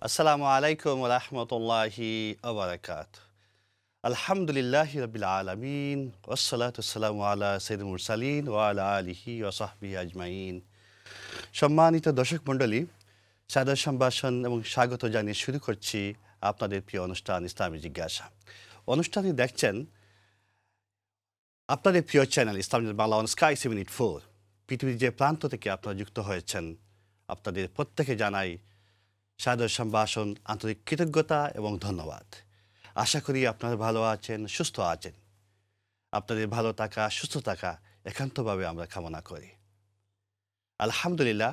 আসসালামু আলাইকুম রহমতুল্লাহি আবরাকাত। আলহামদুলিল্লাহি রাব্বিল আলামিন ওয়াসসালাতু ওয়াসসালামু আলা সাইয়্যিদিল মুরসালিন ওয়া আলা আলিহি ওয়া সাহবিহি আজমাইন। সম্মানিত দর্শক মণ্ডলী, সাদর সম্ভাষণ এবং স্বাগত জানিয়ে শুরু করছি আপনাদের প্রিয় অনুষ্ঠান ইসলামী জিজ্ঞাসা। অনুষ্ঠানটি দেখছেন আপনাদের প্রিয় channel Islami Bangla on sky 784। পৃথিবীর যে প্রান্ত থেকে আপনারা যুক্ত হয়েছেন আপনাদের প্রত্যেকে জানাই সাদর সম্ভাষণ, আন্তরিক কৃতজ্ঞতা এবং ধন্যবাদ। আশা করি আপনারা ভালো আছেন, সুস্থ আছেন। আপনাদের ভালো থাকা, সুস্থ থাকা একান্তভাবে আমরা কামনা করি। আলহামদুলিল্লাহ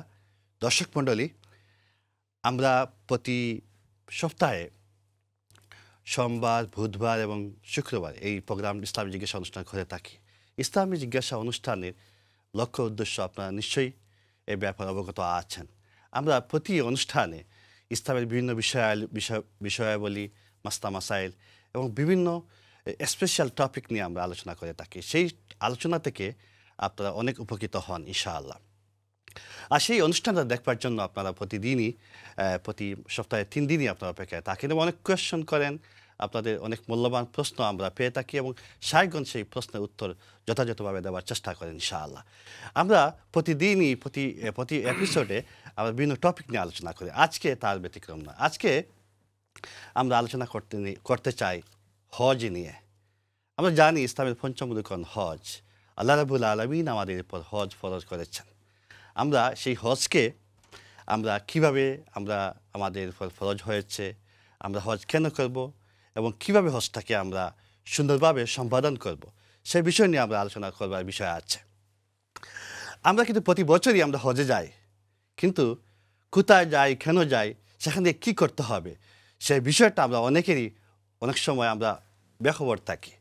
দর্শক মণ্ডলী, আমরা প্রতি সপ্তাহে সোমবার, বুধবার এবং শুক্রবার এই প্রোগ্রাম ইসলামী জিজ্ঞাসা অনুষ্ঠান করে থাকি। ইসলামী জিজ্ঞাসা অনুষ্ঠানের লক্ষ্য উদ্দেশ্য আপনারা নিশ্চয়ই এ ব্যাপারে অবগত আছেন। আমরা প্রতি অনুষ্ঠানে ইসলামের বিভিন্ন বিষয়াবলী, মাসলা মাসাইল এবং বিভিন্ন স্পেশাল টপিক নিয়ে আমরা আলোচনা করে থাকি। সেই আলোচনা থেকে আপনারা অনেক উপকৃত হন ইনশাআল্লাহ। আর সেই অনুষ্ঠানটা দেখবার জন্য আপনারা প্রতি সপ্তাহে 3 দিনই আপনারা অপেক্ষায় থাকেন এবং অনেক কোয়েশ্চন করেন। আপনাদের অনেক মূল্যবান প্রশ্ন আমরা পেয়ে থাকি এবং সাহেবগঞ্জ সেই প্রশ্নের উত্তর যথাযথভাবে দেওয়ার চেষ্টা করেন ইনশাআল্লাহ। আমরা প্রতিদিনই প্রতি এপিসোডে আমরা বিভিন্ন টপিক নিয়ে আলোচনা করি। আজকে তার ব্যতিক্রম না। আজকে আমরা আলোচনা করতে চাই হজ নিয়ে। আমরা জানি ইসলামের পঞ্চম রুকন হজ। আল্লাহ রাব্বুল আলামিন আমাদের উপর হজ ফরজ করেছেন। আমরা সেই হজকে কিভাবে আমাদের উপর ফরজ হয়েছে, আমরা হজ কেন করব এবং কিভাবে হজটাকে আমরা সুন্দরভাবে সম্পাদন করব, সেই বিষয় নিয়ে আমরা আলোচনা করবার বিষয় আছে। আমরা কিন্তু প্রতি বছরই আমরা হজে যাই, কিন্তু কোথায় যাই, কেন যাই, সেখানে কী করতে হবে, সেই বিষয়টা আমরা অনেকেরই অনেক সময় আমরা বেখবর থাকি।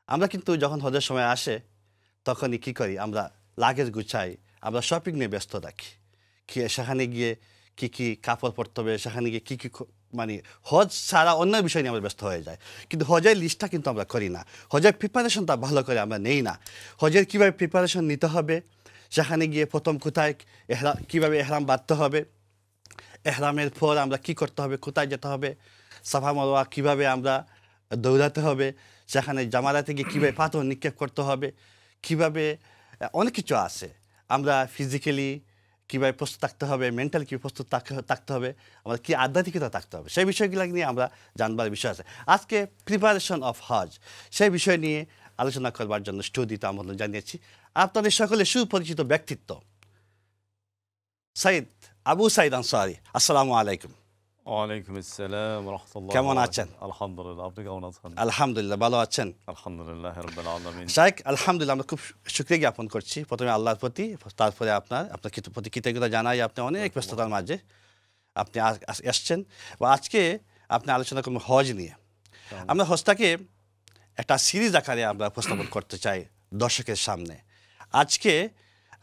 আমরা কিন্তু যখন হজের সময় আসে তখনই কী করি, আমরা লাগেজ গুছাই, আমরা শপিং নিয়ে ব্যস্ত থাকি। সেখানে গিয়ে কী কী কাপড় পরতে হবে, সেখানে গিয়ে কী কী মানে হজ ছাড়া অন্য বিষয় নিয়ে আমরা ব্যস্ত হয়ে যাই। কিন্তু হজের লিস্টটা কিন্তু আমরা করি না, হজের প্রিপারেশনটা ভালো করে আমরা নেই না। হজের কীভাবে প্রিপারেশন নিতে হবে, সেখানে গিয়ে প্রথম কোথায় কীভাবে এহরাম বাঁধতে হবে, এহরামের পর আমরা কি করতে হবে, কোথায় যেতে হবে, সাফা মারওয়া কীভাবে আমরা দৌড়াতে হবে, সেখানে জামারাতে গিয়ে কীভাবে পাথর নিক্ষেপ করতে হবে, কীভাবে অনেক কিছু আছে। আমরা ফিজিক্যালি কীভাবে প্রস্তুত থাকতে হবে, মেন্টালি কীভাবে প্রস্তুত থাকতে হবে, আমাদের কী আধ্যাত্মিকতা থাকতে হবে, সেই বিষয়গুলো নিয়ে আমরা জানবার বিষয় আছে। আজকে প্রিপারেশন অফ হজ, সেই বিষয় নিয়ে আলোচনা করবার জন্য স্টুডিওতে আমন্ত্রণ জানিয়েছি আপনাদের সকলে সুপরিচিত ব্যক্তিত্ব সৈয়দ আবু সাঈদ আনসারী। আসসালামু আলাইকুম। ওয়ালাইকুম আসসালাম ওয়া রাহমাতুল্লাহি কেমন ওয়া আছেন? বারাকাতুহু। আলহামদুলিল্লাহ, আপনি কেমন আছেন? আলহামদুলিল্লাহ, ভালো আছেন? আলহামদুলিল্লাহ রাব্বিল আলামিন। শাইখ আলহামদুলিল্লাহ, আমরা খুব শুকরিয়া জ্ঞাপন করছি প্রথমে আল্লাহর প্রতি, তারপরে আপনার প্রতি কৃতজ্ঞতা জানাই। আপনি অনেক ব্যস্ততার মাঝে আপনি এসছেন বা আজকে আপনি আলোচনা করবেন হজ নিয়ে। আমরা হজটাকে একটা সিরিজ আকারে আমরা উপস্থাপন করতে চাই দর্শকের সামনে। আজকে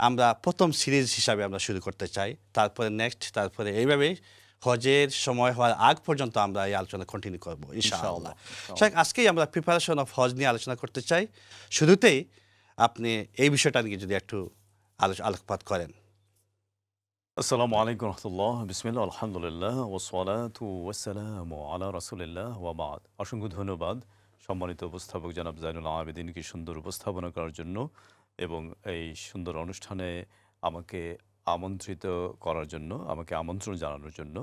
আমরা প্রথম সিরিজ হিসাবে আমরা শুরু করতে চাই, তারপরে নেক্সট, তারপরে এইভাবেই হজের সময় হওয়ার আগ পর্যন্ত আমরা এই আলোচনা কন্টিনিউ করবো ইনশাআল্লাহ। শাইখ, আজকেই আমরা প্রিপারেশন অফ হজ নিয়ে আলোচনা করতে চাই। শুরুতেই আপনি এই বিষয়টা নিয়ে যদি একটু আলোকপাত করেন। আসসালামু আলাইকুম ওয়া রাহমাতুল্লাহ। বিসমিল্লাহ, আলহামদুলিল্লাহ ওয়াসসালাতু ওয়াসসালামু আলা রাসূলিল্লাহ ওয়া বা'দ। অসংখ্য ধন্যবাদ সম্মানিত উপস্থাপক জনাব জাইনুল আবেদিনকে সুন্দর উপস্থাপনা করার জন্য এবং এই সুন্দর অনুষ্ঠানে আমাকে আমন্ত্রিত করার জন্য, আমাকে আমন্ত্রণ জানানোর জন্য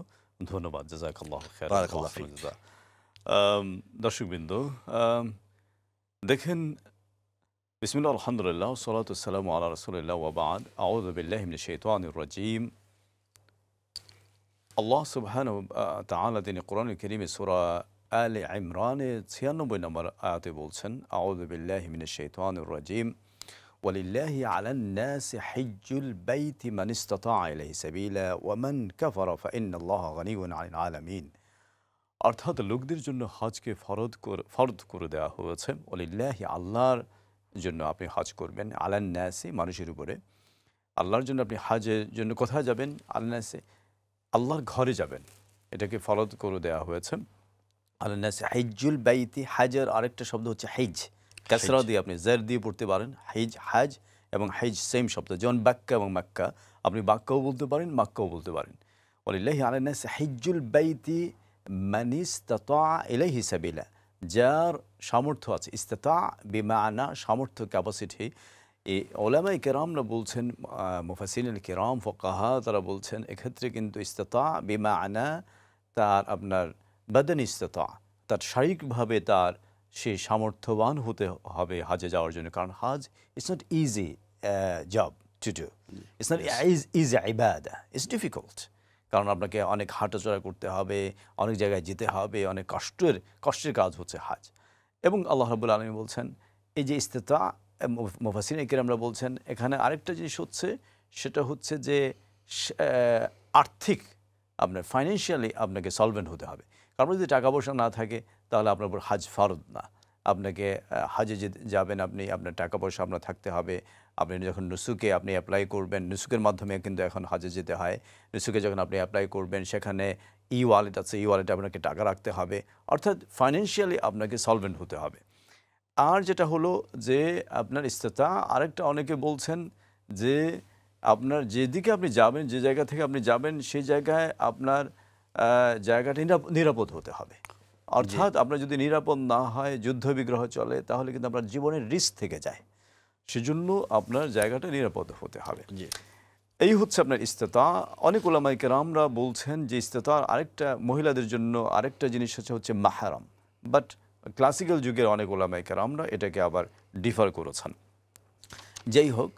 ধন্যবাদ। জাযাকাল্লাহু খাইরান। বারাকাল্লাহু ফিক। দর্শকবৃন্দ, দেখেন, বিসমিল্লাহ, আলহামদুলিল্লাহ ওয়াসসালাতু ওয়াসসালামু আলা রাসূলিল্লাহ ওয়া বা'দ। আউযু বিল্লাহি মিনাশ শাইতানির রাজীম। আল্লাহ সুবহানাহু ওয়া তাআলা তিনি কোরআনুল কারীমে সূরা আলে ইমরানে ৯৬ নম্বর আয়াতে বলছেন, আউযু বিল্লাহি মিনাশ শাইতানির রাজীম, ওয়ালিল্লাহি আলান নাসি হিজ্জুল বাইতি মান ইসতাতাআ ইলাইহি সাবিলা ওয়া মান কাফারা ফাইন্নাল্লাহা গানিয়্যুন আনিল আলামিন। অর্থাৎ লোকদের জন্য হজকে ফরদ করে দেওয়া হয়েছে। ওয়ালিল্লাহি, আল্লাহর জন্য আপনি হজ করবেন, আলান নাসি, মানুষের উপরে। আল্লাহর জন্য আপনি হজের জন্য কোথায় যাবেন? আলান নাসি, আল্লাহর ঘরে যাবেন, এটাকে ফরদ করে দেওয়া হয়েছে। আলান নাসি হিজ্জুল বাইতি, হাজের আরেকটা শব্দ হচ্ছে হিজ, কাসরা দিয়ে আপনি জের দিয়ে পড়তে পারেন, হিজ, হাজ এবং হিজ সেম শব্দ। যেমন বাক্কা এবং মাক্কা, আপনি বাক্কাও বলতে পারেন, মাক্কাও বলতে পারেন। ওয়ালিল্লাহি আলান নাসি হিজ্জুল বাইতি মান ইসতাতা ইলাইহি সাবিলা, যার সামর্থ্য আছে, ইস্তাতা বিমানা সামর্থ্য, ক্যাপাসিটি। এই ওলামায়ে কেরামরা বলছেন, মুফাসসিরিন কিরাম ফুকাহা তারা বলছেন এক্ষেত্রে কিন্তু ইস্তাতা বিমানা তার আপনার বাদান ইস্তাতা, তার শারীরিকভাবে তার সে সামর্থ্যবান হতে হবে হাজে যাওয়ার জন্য। কারণ হাজ it's not easy job to do, it's not easy ইবাদা, ইটস ডিফিকাল্ট। কারণ আপনাকে অনেক হাঁটাচলা করতে হবে, অনেক জায়গায় যেতে হবে, অনেক কষ্টের কাজ হচ্ছে হাজ। এবং আল্লাহ রাব্বুল আলামিন বলছেন এই যে ইস্তিতা, মুফাসসিরিন কিরামরা বলছেন এখানে আরেকটা জিনিস হচ্ছে, সেটা হচ্ছে যে আর্থিক, আপনার ফাইন্যান্সিয়ালি আপনাকে সলভেন্ট হতে হবে। কারণ যদি টাকা পয়সা না থাকে তাহলে আপনার উপর হাজ ফরজ না। আপনাকে হাজে যাবেন আপনি, আপনার টাকা পয়সা আপনার থাকতে হবে। আপনি যখন নুসুকে আপনি অ্যাপ্লাই করবেন, নুসুকের মাধ্যমে কিন্তু এখন হাজে যেতে হয়, নুসুকে যখন আপনি অ্যাপ্লাই করবেন সেখানে ই ওয়ালেট আছে, ই ওয়ালেটে আপনাকে টাকা রাখতে হবে। অর্থাৎ ফাইন্যান্সিয়ালি আপনাকে সলভেন্ট হতে হবে। আর যেটা হলো যে আপনার ইস্তেতা, আরেকটা অনেকে বলছেন যে আপনার যেদিকে আপনি যাবেন, যে জায়গা থেকে আপনি যাবেন সেই জায়গায় আপনার জায়গাটা নিরাপদ হতে হবে। অর্থাৎ আপনার যদি নিরাপদ না হয়, যুদ্ধ বিগ্রহ চলে, তাহলে কিন্তু আপনার জীবনের রিস্ক থেকে যায়। সেজন্য আপনার জায়গাটা নিরাপদ হতে হবে। এই হচ্ছে আপনার ইস্তেতা। অনেক উলামায়ে কেরামরা বলছেন যে ইস্তেতার আরেকটা, মহিলাদের জন্য আরেকটা জিনিস হচ্ছে মাহরাম। বাট ক্লাসিক্যাল যুগের অনেক উলামায়ে কেরামরা এটাকে আবার ডিফার করেছেন। যাই হোক,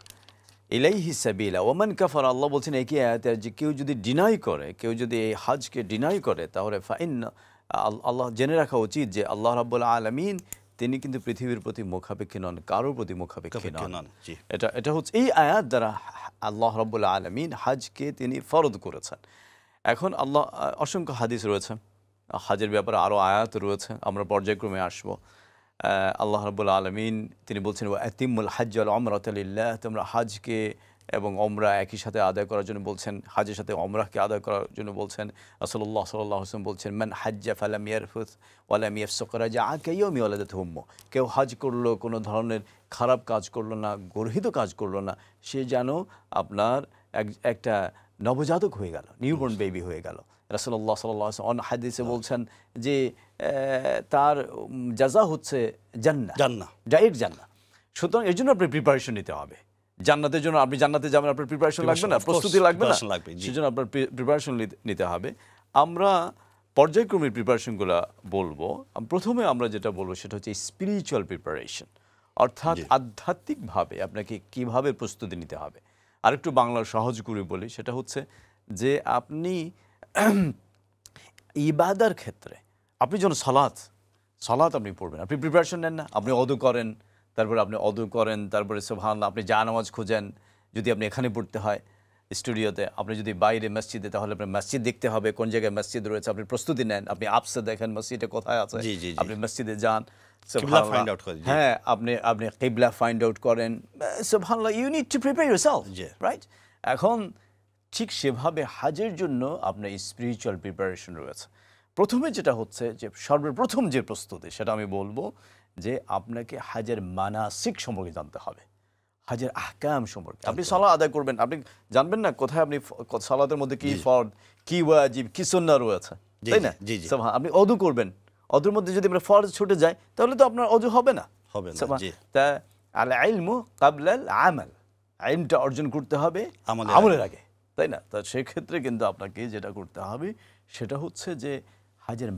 ইলাইহি সাবিলা ওয়ামান কাফার, আল্লাহ বলছেন একই আয়াতে যে কেউ যদি ডিনাই করে, কেউ যদি এই হাজকে ডিনাই করে, তাহলে ফাইন্না, আল্লাহ জেনে রাখা উচিত যে আল্লাহ রাব্বুল আলামিন তিনি কিন্তু পৃথিবীর প্রতি মুখাপেক্ষী নন, কারোর প্রতি মুখাপেক্ষী নন। এটা হচ্ছে এই আয়াত দ্বারা আল্লাহ রাব্বুল আলামিন হাজকে তিনি ফরজ করেছেন। এখন আল্লাহ অসংখ্য হাদিস রয়েছে হাজের ব্যাপারে, আরও আয়াত রয়েছে, আমরা পর্যায়ক্রমে আসবো। আল্লাহ রাব্বুল আলামিন তিনি বলছেন আতিমুল হজ্জ ওয়াল উমরাতা লিল্লাহ, তোমরা হাজকে এবং ওমরা একই সাথে আদায় করার জন্য বলছেন, হাজের সাথে ওমরাকে আদায় করার জন্য বলছেন। রাসূলুল্লাহ সাল্লাল্লাহু আলাইহি ওয়াসাল্লাম বলছেন মান হাজ্জা ফালাম ইয়ারফুস ওয়ালাম ইয়াফসুক রাজাআ কাইয়াউমি ওয়ালাদাতহু উম্মুহ, কেউ হাজ করলো, কোনো ধরনের খারাপ কাজ করলো না, গর্হিত কাজ করলো না, সে যেন আপনার একটা নবজাতক হয়ে গেল, নিউবর্ন বেবি হয়ে গেল। রাসূলুল্লাহ সাল্লাল্লাহু আলাইহি ওয়াসাল্লাম হাদিসে বলছেন যে তার জাযা হচ্ছে জান্নাহ, ডাইরেক্ট জান্নাহ। সুতরাং এর জন্য আপনি প্রিপারেশন নিতে হবে। জান্নাতের জন্য আপনি জান্নাতে যাবেন, আপনার প্রিপারেশন লাগবে না, প্রস্তুতি লাগবে না, সেজন্য আপনার প্রিপারেশন নিতে হবে। আমরা পর্যায়ক্রমে প্রিপারেশনগুলো বলবো। প্রথমে আমরা যেটা বলবো সেটা হচ্ছে স্পিরিচুয়াল প্রিপারেশন, অর্থাৎ আধ্যাত্মিকভাবে আপনাকে কিভাবে প্রস্তুতি নিতে হবে। আরেকটু বাংলার সহজ করে বলি, সেটা হচ্ছে যে আপনি ইবাদার ক্ষেত্রে আপনি যখন সালাত আপনি পড়বেন, আপনি প্রিপারেশন নেন না, আপনি অদু করেন, তারপরে সুবহানাল্লাহ আপনি জানামাজ খোঁজেন। যদি আপনি এখানে পড়তে হয় স্টুডিওতে, আপনি যদি বাইরে মসজিদে, তাহলে আপনার মসজিদ দেখতে হবে কোন জায়গায় মসজিদ রয়েছে, আপনি প্রস্তুতি নেন, আপনি আপসে দেখেন মসজিদে কোথায় আছে, আপনি মসজিদে যান, হ্যাঁ আপনি কিবলা ফাইন্ড আউট করেন। সুবহানাল্লাহ, you need to prepare yourself, right? এখন ঠিক সেভাবে হাজের জন্য আপনার স্পিরিচুয়াল প্রিপারেশন রয়েছে। প্রথমে যেটা হচ্ছে যে সর্বপ্রথম যে প্রস্তুতি, সেটা আমি বলবো যে আপনাকে হাজের মানাসিক সম্পর্কে জানতে হবে, হাজের আহকাম সম্পর্কে। আপনি সালাত আদায় করবেন, আপনি জানবেন না কোথায় আপনি সালাতের মধ্যে কি ফরজ, কি ওয়াজিব, কি সুন্নাহ রয়েছে, তাই না? আপনি অজু করবেন, অজুর মধ্যে যদি আপনার ফরজ ছুটে যায় তাহলে তো আপনার অজু হবে না। তা আল ইলমু ক্বাবলাল আমাল, ইলমটা অর্জন করতে হবে আমলের আগে, তাই না? তা সেক্ষেত্রে কিন্তু আপনাকে যেটা করতে হবে সেটা হচ্ছে যে হাজের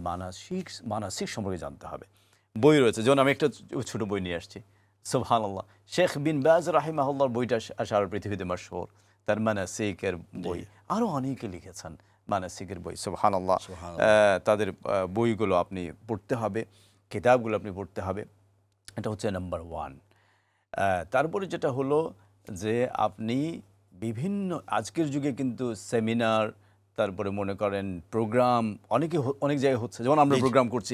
মানাসিক সম্পর্কে জানতে হবে। বই রয়েছে, যেমন আমি একটা ছোট বই নিয়ে আসছি, সুবহানাল্লাহ, শেখ বিন বাজ রাহিমাহুল্লাহর বইটা সারা পৃথিবীতে মাশহুর, তার মানাসিকের বই। আরও অনেকে লিখেছেন মানাসিকের বই, সুবহানাল্লাহ। তাদের বইগুলো আপনি পড়তে হবে, কিতাবগুলো আপনি পড়তে হবে। এটা হচ্ছে নাম্বার 1। তারপরে যেটা হলো যে আপনি বিভিন্ন, আজকের যুগে কিন্তু সেমিনার, তারপরে মনে করেন প্রোগ্রাম অনেক জায়গায় হচ্ছে, যেমন আমরা প্রোগ্রাম করছি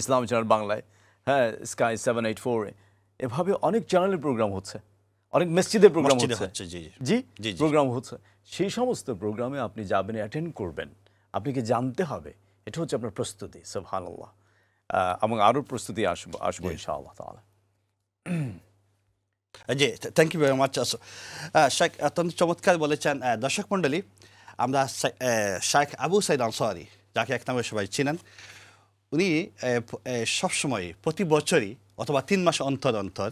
ইসলাম চ্যানেল বাংলায়, হ্যাঁ, স্কাই 784, এভাবে অনেক চ্যানেলের প্রোগ্রাম হচ্ছে, অনেক মসজিদের প্রোগ্রাম হচ্ছে, প্রোগ্রাম হচ্ছে। সেই সমস্ত প্রোগ্রামে আপনি যাবেন, অ্যাটেন্ড করবেন, আপনাকে জানতে হবে। এটা হচ্ছে আপনার প্রস্তুতি, সুবহানাল্লাহ। এবং আরও প্রস্তুতি আসবো ইনশাআল্লাহ তাআলা। জি, থ্যাংক ইউ ভেরি মাচ শেখ, অত্যন্ত চমৎকার বলেছেন। দর্শক মণ্ডলী, আমরা শাইখ আবু সাইদ আনসারী, যাকে এক নামে সবাই চিনেন, উনি সবসময় প্রতি বছরই অথবা 3 মাস অন্তর অন্তর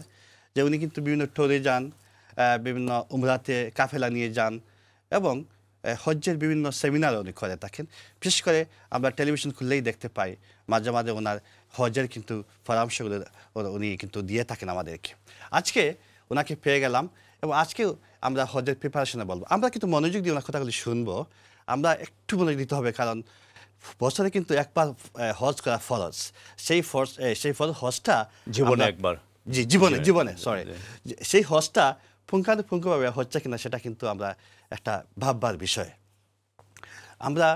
যে উনি কিন্তু বিভিন্ন ট্যুরে যান, বিভিন্ন উমরাতে কাফেলা নিয়ে যান এবং হজ্জের বিভিন্ন সেমিনার উনি করে থাকেন। বিশেষ করে আমরা টেলিভিশন খুললেই দেখতে পাই মাঝে মাঝে ওনার হজ্জের কিন্তু পরামর্শগুলো উনি কিন্তু দিয়ে থাকেন আমাদেরকে। আজকে ওনাকে পেয়ে গেলাম এবং আজকেও আমরা হজ্জের প্রিপারেশনে বলবো। আমরা কিন্তু মনোযোগ দিয়ে ওনার কথাগুলি শুনবো। আমরা একটু মনোযোগ দিতে হবে, কারণ বছরে কিন্তু একবার হজ করা ফরজ। সেই ফরজ হজটা জীবনে একবার, জীবনে সরি, সেই হজটা পুঙ্খানুপুঙ্খভাবে হচ্ছে কিনা সেটা কিন্তু আমরা একটা ভাববার বিষয়। আমরা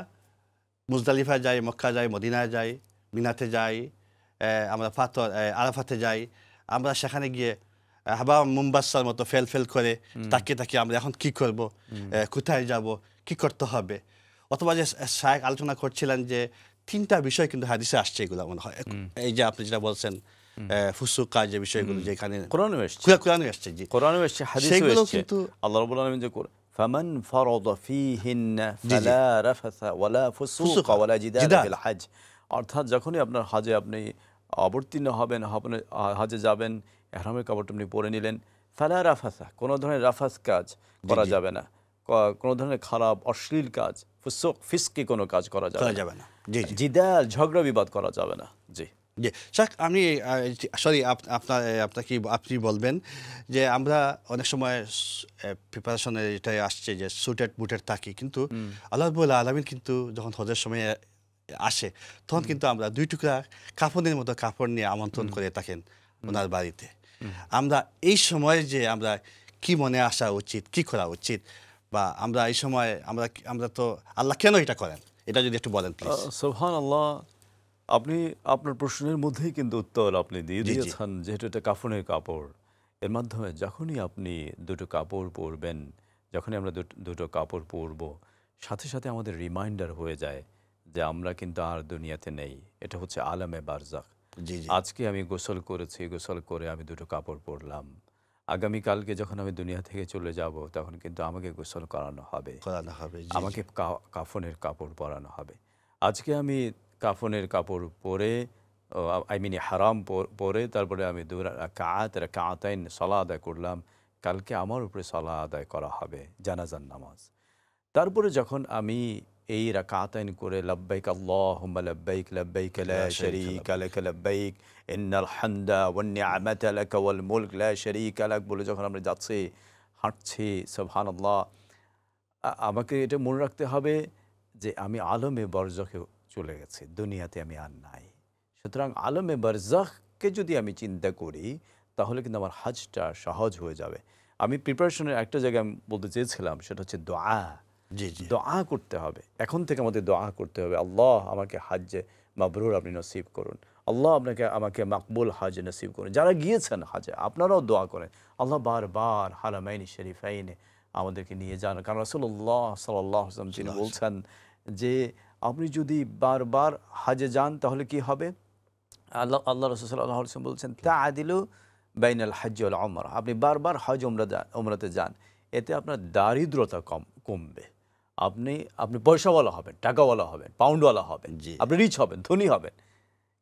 মুজদালিফায় যাই, মক্কা যাই, মদিনায় যাই, মিনাতে যাই, আমরা আরাফাতে যাই। আমরা সেখানে গিয়ে হাবা মুম্বাসার মতো ফেল করে তাকিয়ে আমরা এখন কি করব, কোথায় যাব, কি করতে হবে। অথবা যে শায়েখ আলোচনা করছিলেন যে 3টা বিষয় কিন্তু হাদিসে আসছে, এগুলো মনে হয়। এই যে আপনি যেটা বলছেন ফুসুক কাজ, যে বিষয়গুলো যেখানে কোরআনে এসেছে, কোরআনে আসছে, জি কোরআনে এসেছে, হাদিসে এসেছে। কিন্তু আল্লাহ রাব্বুল আলামিন যে ফামান ফারাদা ফীহিন্না ফালা রাফাসা ওয়ালা ফুসুক ওয়ালা জিদালা ফিল হজ, অর্থাৎ যখনই আপনার হজে আপনি অবতীর্ণ হবেন, হজে যাবেন, ইহরামের কাপড়টা আপনি পরে নিলেন, ফালা রাফাসা, কোনো ধরনের রাফাস কাজ করা যাবে না, কোনো ধরনের খারাপ অশ্লীল কাজ, ফুসুক ফিসকি কোনো কাজ করা যাবে না, জিদাল ঝগড়া বিবাদ করা যাবে না। জি জি শাক, আমি সরি আপনি বলবেন যে আমরা অনেক সময় প্রিপারেশনে এটাই আসছে যে সুটেড বুটেড থাকি, কিন্তু আল্লাহ রাব্বুল আলামিন কিন্তু যখন হজের সময় আসে তখন কিন্তু আমরা 2 টুকরা কাপড়ের মতো কাপড় নিয়ে আমন্ত্রণ করে থাকেন ওনার বাড়িতে। আমরা এই সময় যে আমরা কি মনে আসা উচিত, কি করা উচিত, বা আমরা এই সময় আমরা তো আল্লাহ কেন এটা করেন, এটা যদি একটু বলেন প্লিজ। সুবহানাল্লাহ, আপনি আপনার প্রশ্নের মধ্যেই কিন্তু উত্তর আপনি দিয়ে দিয়েছেন। যেহেতু এটা কাফনের কাপড়, এর মাধ্যমে যখনই আপনি 2টো কাপড় পরবেন, যখনই আমরা 2টো কাপড় পরব, সাথে সাথে আমাদের রিমাইন্ডার হয়ে যায় যে আমরা কিন্তু আর দুনিয়াতে নেই। এটা হচ্ছে আলামে বারজাখ। আজকে আমি গোসল করেছি, গোসল করে আমি 2টো কাপড় পরলাম, আগামীকালকে যখন আমি দুনিয়া থেকে চলে যাব তখন কিন্তু আমাকে গোসল করানো হবে, আমাকে কাফনের কাপড় পরানো হবে। আজকে আমি কাফনের কাপড় পরে, হারাম পরে তারপরে আমি 2 রাকাতাইন সালাত আদায় করলাম, কালকে আমার উপরে সালাত আদায় করা হবে, জানাজার নামাজ। তারপরে যখন আমি এই রাকাতাইন করে লাব্বাইক আল্লাহুম্মা লাব্বাইক লাব্বাইক লা শারীকা লাক লাব্বাইক ইন্নাল হামদা ওয়ান নি'মাতা লাক ওয়াল মুলক লা শারীকা লাক বলে যখন আমরা যাচ্ছি, হাঁটছি, সুবহানাল্লাহ, আমাকে এটা মনে রাখতে হবে যে আমি আলমে বারজাখে চলে গেছি, দুনিয়াতে আমি আর নাই। সুতরাং আলমে বারজাখকে যদি আমি চিন্তা করি তাহলে কিন্তু আমার হজটা সহজ হয়ে যাবে। আমি প্রিপারেশনের একটা জায়গায় আমি বলতে চেয়েছিলাম, সেটা হচ্ছে দোয়া। দোয়া করতে হবে, এখন থেকে আমাদের দোয়া করতে হবে, আল্লাহ আমাকে হজ্জে মাবরুর আপনি নসিব করুন, আল্লাহ আমাকে মাকবুল হজ নসিব করুন। যারা গিয়েছেন হজে আপনারাও দোয়া করেন, আল্লাহ বারবার হারামাইন শরীফাইনে আমাদেরকে নিয়ে যান। কারণ রাসূলুল্লাহ সাল্লাল্লাহু আলাইহি ওয়াসাল্লাম তিনি বলছেন যে আপনি যদি বারবার হজে যান তাহলে কি হবে, আল্লাহ রাসূল সাল্লাল্লাহু আলাইহি ওয়াসাল্লাম বলছেন তাআদিলু বাইনাল হজ্জ ওয়াল উমরা, আপনি বারবার হজ উমরাতে যান, এতে আপনার দারিদ্রতা কমবে, আপনি পয়সাওয়ালা হবেন, টাকাওয়ালা হবেন, পাউন্ডওয়ালা হবেন, আপনি রিচ হবেন, ধনী হবেন।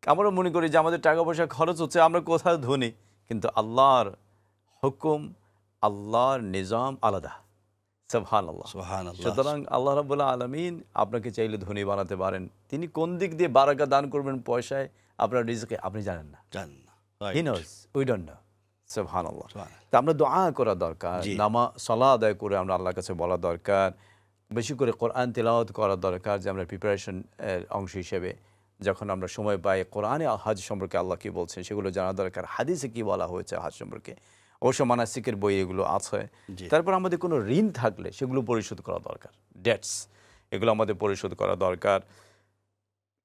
আমরা মনে করি যে আমাদের টাকা পয়সা খরচ হচ্ছে, আমরা কোথায় ধনী, কিন্তু আল্লাহর হুকুম, আল্লাহর নিজাম আলাদা। সুবহানাল্লাহ। সুতরাং আল্লাহ রাব্বুল আলামিন আপনাকে চাইলে ধনী বানাতে পারেন। তিনি কোন দিক দিয়ে বারাকা দান করবেন পয়সায়, আপনার রিজকে, আপনি জানেন না। He knows, we don't know. সুবহানাল্লাহ। তা আমরা দোয়া করা দরকার, সালাত আদায় করে আমরা আল্লাহর কাছে বলা দরকার, বেশি করে কোরআন তেলাওয়াত করা দরকার, যে আমরা প্রিপারেশন অংশ হিসেবে যখন আমরা সময় পাই কোরআনে হজ সম্পর্কে আল্লাহ কী বলছেন সেগুলো জানা দরকার, হাদিসে কী বলা হয়েছে হজ সম্পর্কে, অবশ্য মানাসিকের বই এগুলো আছে। তারপর আমাদের কোনো ঋণ থাকলে সেগুলো পরিশোধ করা দরকার, ডেটস, এগুলো আমাদের পরিশোধ করা দরকার,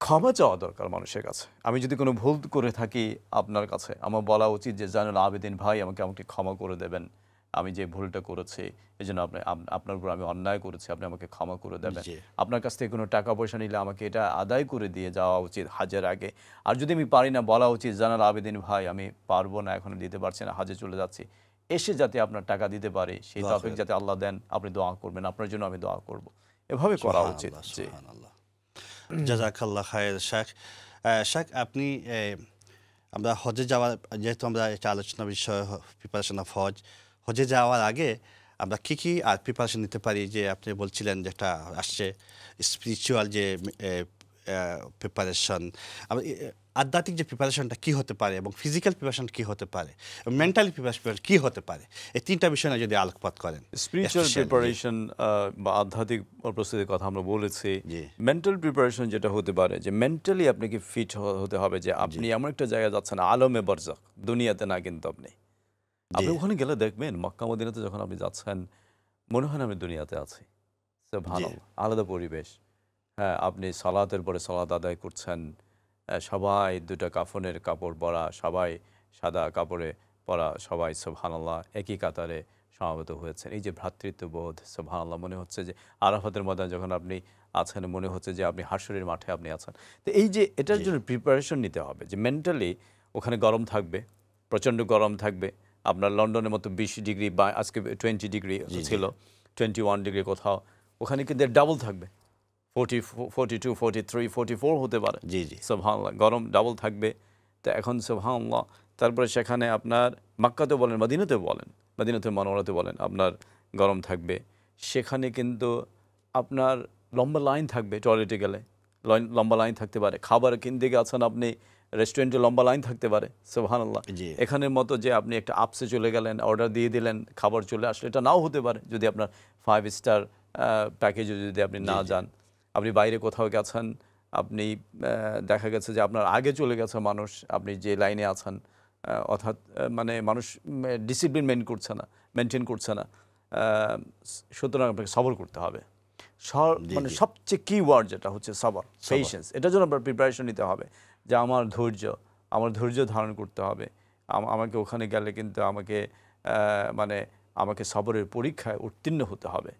ক্ষমা চাওয়া দরকার মানুষের কাছে। আমি যদি কোনো ভুল করে থাকি আপনার কাছে, আমার বলা উচিত যে জানুল আবেদিন ভাই আমাকে ক্ষমা করে দেবেন, আমি যে ভুলটা করেছি এই জন্য আপনার উপর আমি অন্যায় করেছি, আপনি আমাকে ক্ষমা করে দেবেন। আপনার কাছ থেকে কোনো টাকা পয়সা নিলে আমাকে এটা আদায় করে দিয়ে যাওয়া উচিত হাজের আগে। আর যদি আমি পারি না, বলা উচিত জানাল আবেদিন ভাই আমি পারবো না, এখন দিতে পারছি না, হাজে চলে যাচ্ছি, এসে যাতে আপনার টাকা দিতে পারে সেই তৌফিক যাতে আল্লাহ দেন, আপনি দোয়া করবেন, আপনার জন্য আমি দোয়া করব। এভাবে করা উচিত। সুবহানাল্লাহ, জি সুবহানাল্লাহ। জাযাকাল্লাহ খায়ের শেখ। শেখ আপনি আমরা হজে যাওয়ার, যেহেতু আমরা একটা আলোচনা বিষয় প্রিপারেশন অফ হজ, হজে যাওয়ার আগে আমরা কী আর প্রিপারেশন নিতে পারি, যে আপনি বলছিলেন যেটা আসছে স্পিরিচুয়াল যে প্রিপারেশন, আধ্যাত্মিক যে প্রিপারেশনটা কী হতে পারে এবং ফিজিক্যাল প্রিপারেশন কী হতে পারে এবং মেন্টালি প্রিপারেশন কী হতে পারে, এই তিনটা বিষয় নিয়ে যদি আলোকপাত করেন। স্পিরিচুয়াল Especially, প্রিপারেশন বা আধ্যাত্মিক প্রস্তুতির কথা আমরা বলেছি। জি। মেন্টাল প্রিপারেশন যেটা হতে পারে যে মেন্টালি আপনাকে ফিট হতে হবে, যে আপনি এমন একটা জায়গায় যাচ্ছেন আলমে বারজাখ, দুনিয়াতে না, কিন্তু আপনি ওখানে গেলে দেখবেন মক্কা মদিনাতে যখন আপনি যাচ্ছেন মনে হয় না আপনি দুনিয়াতে আছি। সুবহানাল্লাহ, আলাদা পরিবেশ। হ্যাঁ, আপনি সালাতের পরে সালাত আদায় করছেন, সবাই দুটা কাফনের কাপড় পরা, সবাই সাদা কাপড়ে পরা, সবাই সুবহানাল্লাহ একই কাতারে সমাবেত হয়েছেন। এই যে ভ্রাতৃত্ববোধ, সুবহানাল্লাহ, মনে হচ্ছে যে আরাফাতের ময়দানে যখন আপনি আছেন মনে হচ্ছে যে আপনি হাশরের মাঠে আপনি আছেন। তো এই যে এটার জন্য প্রিপারেশন নিতে হবে, যে মেন্টালি ওখানে গরম থাকবে, প্রচণ্ড গরম থাকবে। আপনার লন্ডনের মতো 20 ডিগ্রি বা আজকে 20 ডিগ্রি ছিল, 21 ডিগ্রি কোথাও, ওখানে কিন্তু ডাবল থাকবে, 40, 42, 43, 44 হতে পারে। জি জি সুবহানাল্লাহ, গরম ডাবল থাকবে। তো এখন সুবহানাল্লাহ, তারপরে সেখানে আপনার মক্কাতে বলেন, মদিনাতে বলেন, মদিনাতে মনোয়ারাতে বলেন, আপনার গরম থাকবে। সেখানে কিন্তু আপনার লম্বা লাইন থাকবে, টয়লেটে গেলে লম্বা লাইন থাকতে পারে, খাবার কিনতে গেছেন আপনি রেস্টুরেন্টে লম্বা লাইন থাকতে পারে। সুবহানাল্লাহ, জি। এখানের মতো যে আপনি একটা আপসে চলে গেলেন, অর্ডার দিয়ে দিলেন, খাবার চলে আসলে, এটা নাও হতে পারে যদি আপনার 5 স্টার প্যাকেজে যদি আপনি না যান। আপনি বাইরে কোথাও গেছেন, আপনি দেখা গেছে যে আপনার আগে চলে গেছে মানুষ, আপনি যে লাইনে আছেন, অর্থাৎ মানে মানুষ ডিসিপ্লিন মেনটেন করছে না। সুতরাং আপনাকে সবর করতে হবে। মানে সবচেয়ে কি ওয়ার্ড যেটা হচ্ছে সবর, পেশেন্স। এটার জন্য আপনার প্রিপারেশন নিতে হবে, যে আমার ধৈর্য ধারণ করতে হবে। আমাকে ওখানে গেলে কিন্তু মানে আমাকে সবরের পরীক্ষায় উত্তীর্ণ হতে হবে।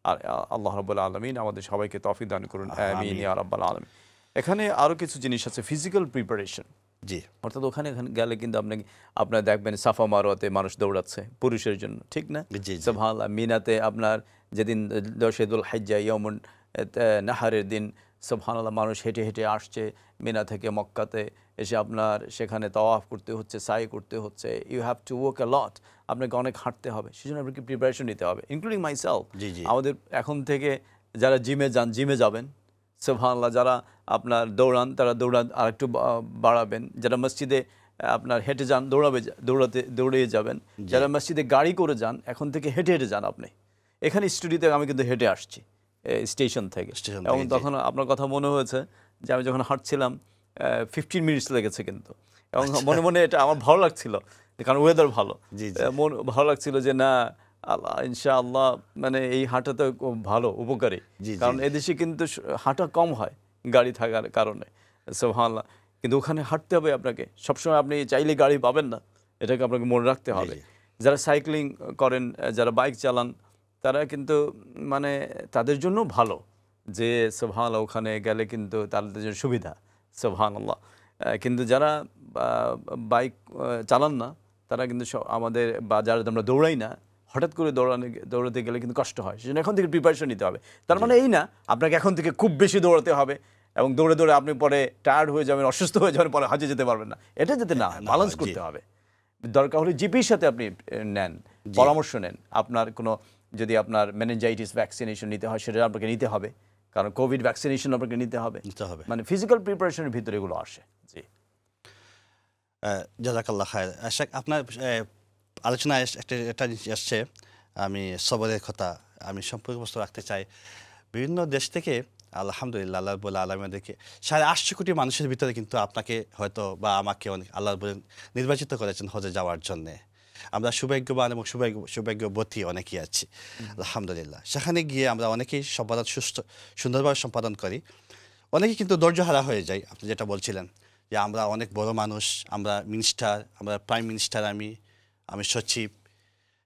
আর আল্লাহ রাব্বুল আলামিন আমাদের সবাইকে তৌফিক দান করুন, আমিন ইয়া রাব্বাল আলামিন। এখানে আরও কিছু জিনিস আছে, ফিজিক্যাল প্রিপারেশন। জি অর্থাৎ ওখানে গেলে কিন্তু আপনার দেখবেন সাফা মারোয়াতে মানুষ দৌড়াচ্ছে পুরুষের জন্য, ঠিক না? জি, জি। সুবহানাল্লাহ, মিনাতে আপনার যেদিন 10 দুল হিজ্জা ইয়াউমুন নাহারের দিন, সুবহানাল্লাহ, মানুষ হেঁটে হেঁটে আসছে মিনা থেকে মক্কাতে এসে আপনার সেখানে তাওয়াফ করতে হচ্ছে, সাই করতে হচ্ছে। ইউ হ্যাভ টু ওয়ার্ক আ লট, আপনাকে অনেক হাঁটতে হবে, সেজন্য আপনাকে প্রিপারেশন নিতে হবে, ইনক্লুডিং মাইসেলফ। জি, জি। আমাদের এখন থেকে যারা জিমে যাবেন, সুবহানাল্লাহ, যারা আপনার দৌড়ান তারা আর একটু বাড়াবেন। যারা মসজিদে আপনার হেঁটে যান, দৌড়িয়ে যাবেন। যারা মসজিদে গাড়ি করে যান, এখন থেকে হেঁটে হেঁটে যান। আপনি এখানে স্টুডিওতে আমি কিন্তু হেঁটে আসছি স্টেশন থেকে, এবং তখন আপনার কথা মনে হয়েছে যে আমি যখন হাঁটছিলাম 15 মিনিটস লেগেছে কিন্তু, এবং মনে মনে এটা আমার ভালো লাগছিল, কারণ ওয়েদার ভালো, মন ভালো লাগছিল যে না ইনশাআল্লাহ, মানে এই হাঁটা তো ভালো, উপকারী। কারণ এদেশে কিন্তু হাঁটা কম হয় গাড়ি থাকার কারণে, সুবহানাল্লাহ। কিন্তু ওখানে হাঁটতে হবে আপনাকে, সবসময় আপনি চাইলে গাড়ি পাবেন না, এটাকে আপনাকে মনে রাখতে হবে। যারা সাইক্লিং করেন, যারা বাইক চালান, তারা কিন্তু মানে তাদের জন্য ভালো যে সুবহানাল্লাহ ওখানে গেলে কিন্তু তাদের জন্য সুবিধা, সুবহানাল্লাহ। কিন্তু যারা বাইক চালান না, তারা কিন্তু আমাদের বা যারা আমরা দৌড়াই না, হঠাৎ করে দৌড়াতে গেলে কিন্তু কষ্ট হয়। সেজন্য এখন থেকে প্রিপারেশন নিতে হবে। তার মানে এই না আপনাকে এখন থেকে খুব বেশি দৌড়াতে হবে এবং দৌড়ে দৌড়ে আপনি পরে টায়ার্ড হয়ে যাবেন, অসুস্থ হয়ে যাবেন, পরে হজে যেতে পারবেন না। এটা যাতে না, ব্যালেন্স করতে হবে। দরকার হলে জিপির সাথে আপনি নেন, পরামর্শ নেন। আপনার কোনো যদি আপনার মেনিনজাইটিস ভ্যাকসিনেশন নিতে হয়, সেটা আপনাকে নিতে হবে, কারণ কোভিড ভ্যাকসিনেশন আপনাকে নিতে হবে। মানে ফিজিক্যাল প্রিপারেশনের ভিতরে এগুলো আসে। জি, জাযাকাল্লাহ খায়ের। শেখ, আপনার আলোচনায় একটা জিনিস আসছে, আমি সবরের কথা আমি সম্পর্ক বস্তু রাখতে চাই। বিভিন্ন দেশ থেকে আলহামদুলিল্লাহ আল্লাহ রাব্বুল আলামিনকে 850 কোটি মানুষের ভিতরে কিন্তু আপনাকে হয়তো বা আমাকে অনেক আল্লাহ নির্বাচিত করেছেন হজে যাওয়ার জন্যে। আমরা সৌভাগ্যবান এবং সৌভাগ্যবতী অনেকেই আছি আলহামদুলিল্লাহ। সেখানে গিয়ে আমরা অনেকেই সুন্দরভাবে সম্পাদন করি, অনেকেই কিন্তু ধৈর্যহারা হয়ে যায়। আপনি যেটা বলছিলেন যে আমরা অনেক বড় মানুষ, আমরা মিনিস্টার, আমরা প্রাইম মিনিস্টার, আমি সচিব,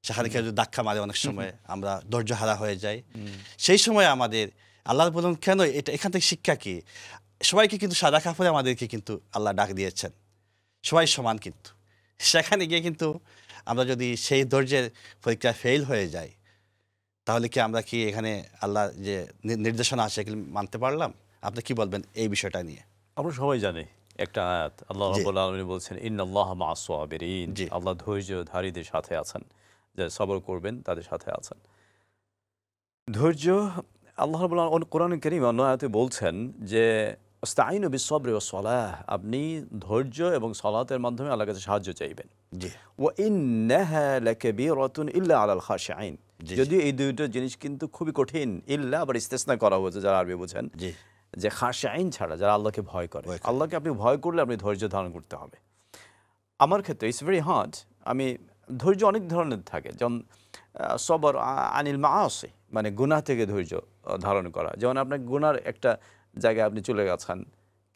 সেখানে কেউ যদি ধাক্কা মারে অনেক সময় আমরা ধৈর্যহারা হয়ে যাই। সেই সময় আমাদের আল্লাহ বলুন কেন এখান থেকে শিক্ষা কি? সবাইকে কিন্তু সাদা কাপড়ে আমাদেরকে কিন্তু আল্লাহ ডাক দিয়েছেন, সবাই সমান। কিন্তু সেখানে গিয়ে কিন্তু আমরা যদি সেই ধৈর্যের পরীক্ষায় ফেল হয়ে যাই, তাহলে কি আমরা কি এখানে আল্লাহ যে নির্দেশনা আছে এগুলো মানতে পারলাম? আপনি কি বলবেন এই বিষয়টা নিয়ে? আমরা সবাই জানি একটা আয়াত আল্লাহ জি। রাব্বুল আলামিন বলছেন ইন্নাল্লাহা মা'আস সাবিরিন, জি। আল্লাহ ধৈর্যধারীদের সাথে আছেন, যারা সবর করবেন তাদের সাথে আছেন। ধৈর্য আল্লাহ রাব্বুল আলামিন কোরআনে কারীম অন্য আয়াতে বলছেন যে ইসতাঈনু বিস-সাবরি ওয়াস-সালাহ, আপনি ধৈর্য এবং সালাতের মাধ্যমে আল্লাহর কাছে সাহায্য চাইবেন। জি। ওয়া ইন্নাহা লাকাবীরাতুন ইল্লা আলাল খাশিঈন, জি। যদিও এই দুইটা জিনিস কিন্তু খুবই কঠিন, ইল্লা আবার ইস্তেসনা করা হয়েছে যারা আরবি বোঝেন, জি। যে খাশিঈন ছাড়া যারা আল্লাহকে ভয় করে। ভয় করে। আল্লাহকে আপনি ভয় করলে আপনি ধৈর্য ধারণ করতে হবে। আমার ক্ষেত্রে ইটস ভেরি হার্ড। আমি ধৈর্য অনেক ধরনের থাকে, যেমন সবর আনিল মাআসি, মানে গুনাহ থেকে ধৈর্য ধারণ করা। যেমন আপনার গুনার একটা জায়গায় আপনি চলে গেছেন,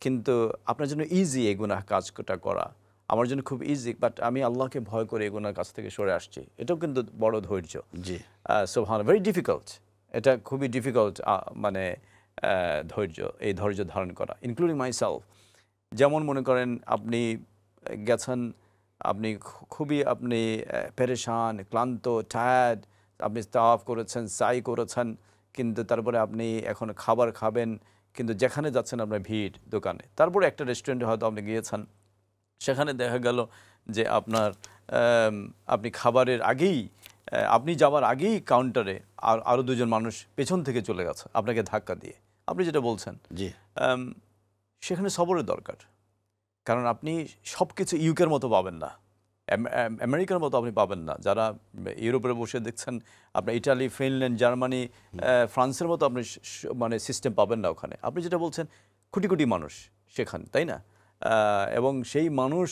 কিন্তু আপনার জন্য ইজি এই গুনাহ কাজটা করা, আমার জন্য খুব ইজি, বাট আমি আল্লাহকে ভয় করে এই গুনার কাছ থেকে সরে আসছি, এটাও কিন্তু বড় ধৈর্য। জি। সুবহানাল্লাহ, ভেরি ডিফিকাল্ট। এটা খুবই ডিফিকাল্ট, মানে ধৈর্য, এই ধৈর্য ধারণ করা, ইনক্লুডিং মাইসেলফ। যেমন মনে করেন আপনি গেছেন, আপনি খুবই আপনি পেরেশান, ক্লান্ত, টায়ার্ড, আপনি তাওয়াফ করেছেন, সাই করেছেন, কিন্তু তারপরে আপনি এখন খাবার খাবেন, কিন্তু যেখানে যাচ্ছেন আপনার ভিড় দোকানে, তারপরে একটা রেস্টুরেন্টে হয়তো আপনি গিয়েছেন, সেখানে দেখা গেল যে আপনার আপনি খাবারের আগেই আপনি যাওয়ার আগেই কাউন্টারে আরও দুজন মানুষ পেছন থেকে চলে গেছে আপনাকে ধাক্কা দিয়ে, আপনি যেটা বলছেন, জি। সেখানে সবরের দরকার। কারণ আপনি সব কিছু ইউকের মতো পাবেন না, আমেরিকার মতো আপনি পাবেন না। যারা ইউরোপে বসে দেখছেন, আপনার ইটালি, ফিনল্যান্ড, জার্মানি, ফ্রান্সের মতো আপনি মানে সিস্টেম পাবেন না ওখানে। আপনি যেটা বলছেন, কোটি কোটি মানুষ সেখানে, তাই না? এবং সেই মানুষ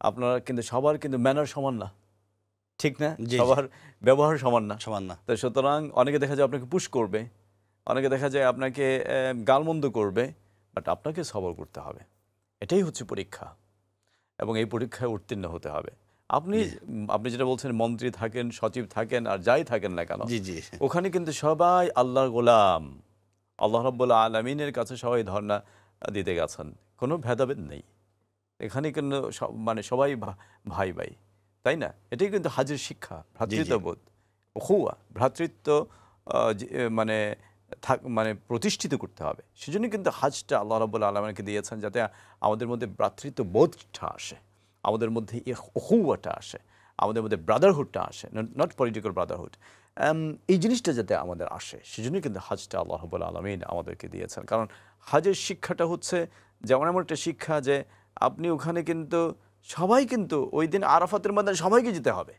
আপনারা কিন্তু সবার কিন্তু ম্যানার সমান না, ঠিক না? জি, জি। সবার ব্যবহার সমান না। সমান না। তো সুতরাং অনেকে দেখা যায় আপনাকে পুশ করবে, অনেকে দেখা যায় আপনাকে গালমন্দ করবে, বাট আপনাকে সবর করতে হবে। এটাই হচ্ছে পরীক্ষা, এবং এই পরীক্ষায় উত্তীর্ণ হতে হবে। আপনি আপনি যেটা বলছেন, মন্ত্রী থাকেন, সচিব থাকেন, আর যাই থাকেন না কেন, জি। জি। ওখানে কিন্তু সবাই আল্লাহর গোলাম। আল্লাহ রাব্বুল আলামিনের কাছে সবাই ধর্ণা দিতে গেছেন, কোনো ভেদাভেদ নেই এখানে, কিন্তু মানে সবাই ভাই ভাই, তাই না? এটাই কিন্তু হাজের শিক্ষা, ভ্রাতৃত্ববোধ, উখুয়া, ভ্রাতৃত্ব মানে মানে প্রতিষ্ঠিত করতে হবে। সেজন্য কিন্তু হাজটা আল্লাহ রাব্বুল আলামিনকে দিয়েছেন, যাতে আমাদের মধ্যে ভ্রাতৃত্ববোধটা আসে, আমাদের মধ্যে উখুয়াটা আসে, আমাদের মধ্যে ব্রাদারহুডটা আসে, নট পলিটিক্যাল ব্রাদারহুড। এই জিনিসটা যাতে আমাদের আসে, সেজন্যই কিন্তু হাজটা আল্লাহ রাব্বুল আলামিন আমাদেরকে দিয়েছেন। কারণ হাজের শিক্ষাটা হচ্ছে যেমন এমন একটা শিক্ষা যে আপনি ওখানে কিন্তু সবাই কিন্তু ওই দিন আরাফাতের ময়দানে সবাইকে যেতে হবে।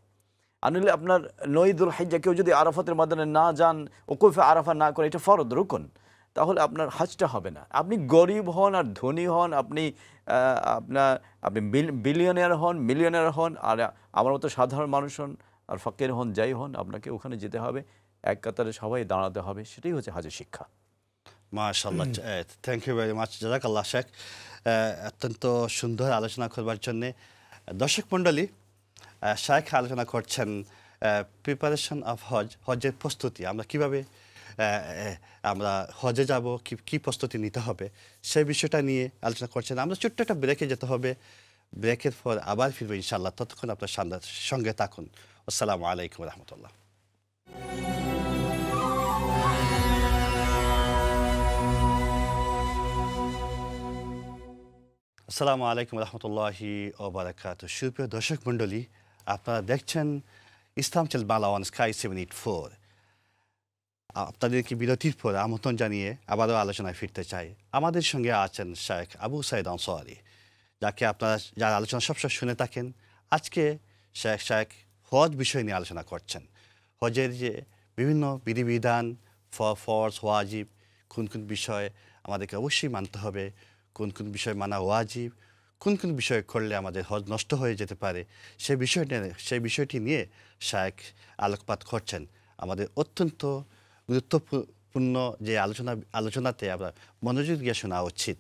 আনলে আপনার নঈদুল হিজ্জা কেউ যদি আরাফাতের ময়দানে না যান, ওকুফে আরাফা না করে, এটা ফরদ রুকন, তাহলে আপনার হাজটা হবে না। আপনি গরিব হন আর ধনী হন, আপনি আপনি বিলিয়নিয়ার হন, মিলিয়নিয়ার হন, আর আমার মতো সাধারণ মানুষ হন, আর ফকির হন, যাই হন, আপনাকে ওখানে যেতে হবে, এক কাতারে সবাই দাঁড়াতে হবে। সেটাই হচ্ছে হাজের শিক্ষা। মাশাআল্লাহ, থ্যাংক ইউ ভেরি মাচ, জাযাকাল্লাহ শেখ, অত্যন্ত সুন্দর আলোচনা করবার জন্যে। দর্শক মণ্ডলী, শেখ আলোচনা করছেন প্রিপারেশন অফ হজ, হজের প্রস্তুতি, আমরা কিভাবে আমরা হজে যাব, কি প্রস্তুতি নিতে হবে, সেই বিষয়টা নিয়ে আলোচনা করছেন। আমরা ছোট্ট একটা ব্রেকে যেতে হবে, ব্রেকের পর আবার ফিরবো ইনশাআল্লাহ। ততক্ষণ আপনার সঙ্গে থাকুন। আসসালামু আলাইকুম রহমতুল্লাহ। আসসালামু আলাইকুম রহমতুল্লাহি ও বারাকাতুহু। সুপ্রিয় দর্শক মণ্ডলী, আপনারা দেখছেন ইসলাম চ্যানেল বাংলা অন স্কাই 784। আপনাদেরকে বিরতির পর আমন্ত্রণ জানিয়ে আবারও আলোচনায় ফিরতে চাই। আমাদের সঙ্গে আছেন শেখ আবু সাঈদ আনসারী, যার আলোচনা সবসময় শুনে থাকেন। আজকে শেখ হজ বিষয় নিয়ে আলোচনা করছেন। হজের যে বিভিন্ন বিধিবিধান, ফরজ, ওয়াজিব, কোন কোন বিষয় আমাদেরকে অবশ্যই মানতে হবে, কোন কোন বিষয় মানা ওয়াজিব, কোন কোন বিষয় করলে আমাদের হজ নষ্ট হয়ে যেতে পারে, সেই বিষয়টি নিয়ে শেখ আলোকপাত করছেন। আমাদের অত্যন্ত গুরুত্বপূর্ণ যে আলোচনাতে আমরা মনোযোগ দিয়ে শোনা উচিত।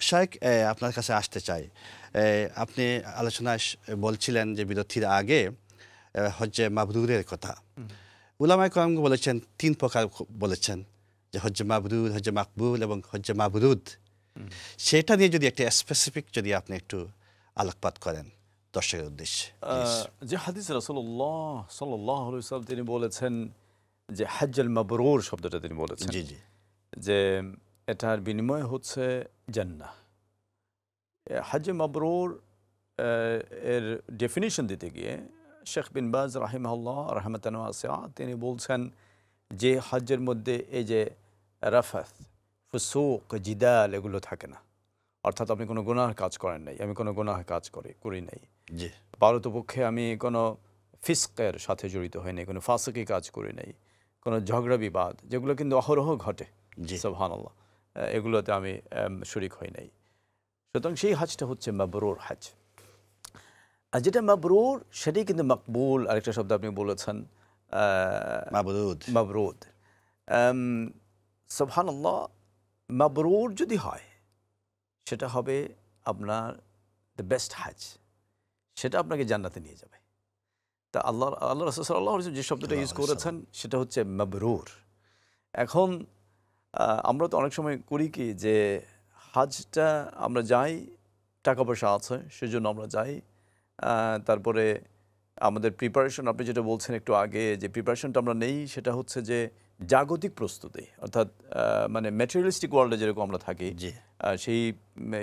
শেখ, আপনার কাছে আসতে চাই। আপনি আলোচনায় বলছিলেন যে বিরতির আগে হজ্জে মাবরুরের কথা। উলামায়ে কেরাম বলেছেন, 3 প্রকার বলেছেন, যে হজ্জে মাবরুর, হজ্জে মাকবুল এবং হজ্জে মাবরুদ। সেটা নিয়ে যদি একটা স্পেসিফিক যদি আপনি একটু আলোকপাত করেন দর্শকের উদ্দেশ্যে। যে হাদিস রাসূলুল্লাহ সাল্লাল্লাহু আলাইহি ওয়াসাল্লাম তিনি বলেছেন, যে হাজ্জুল মাবরুর শব্দটা তিনি বলেছেন, জি জি যে এটার বিনিময় হচ্ছে জান্নাহ। হজ্জে মাবরুর এর ডেফিনিশন দিতে গিয়ে শেখ বিন বাজ রাহিমাহুল্লাহ রাহমাতান ওয়াসিআ তিনি বলছেন যে হজ্জের মধ্যে এই যে রাফাত, ফুসুক, জিদাল এগুলো থাকে না। অর্থাৎ আপনি কোনো গুনাহের কাজ করেন নাই, আমি কোনো গুনাহের কাজ করি নাই, জি পারতপক্ষে আমি কোনো ফিস্কের সাথে জড়িত হই নাই, কোনো ফাসিকি কাজ করি নাই, কোনো ঝগড়া বিবাদ যেগুলো কিন্তু অহরহ ঘটে, জি সুবহানাল্লাহ, এগুলোতে আমি শরিক হই নাই। সুতরাং সেই হজটা হচ্ছে মাবরুর হজ। আর যেটা মাবরুর সেটাই কিন্তু মকবুল, আরেকটা শব্দ আপনি বলেছেন মাবরুদ মাবরুদ। সুবহানাল্লাহ, মাবরুর যদি হয় সেটা হবে আপনার দ্য বেস্ট হজ, সেটা আপনাকে জান্নাতে নিয়ে যাবে। তা আল্লাহ রাসূল সাল্লাল্লাহু আলাইহি ওয়াসাল্লাম যে শব্দটা ইউজ করেছেন সেটা হচ্ছে মাবরুর। এখন আমরা তো অনেক সময় করি কি যে হজটা আমরা যাই, টাকা পয়সা আছে সেজন্য আমরা যাই, তারপরে আমাদের প্রিপারেশন, আপনি যেটা বলছেন একটু আগে যে প্রিপারেশনটা আমরা নেই সেটা হচ্ছে যে জাগতিক প্রস্তুতি, অর্থাৎ মানে ম্যাটেরিয়ালিস্টিক ওয়ার্ল্ডে যেরকম আমরা থাকি জি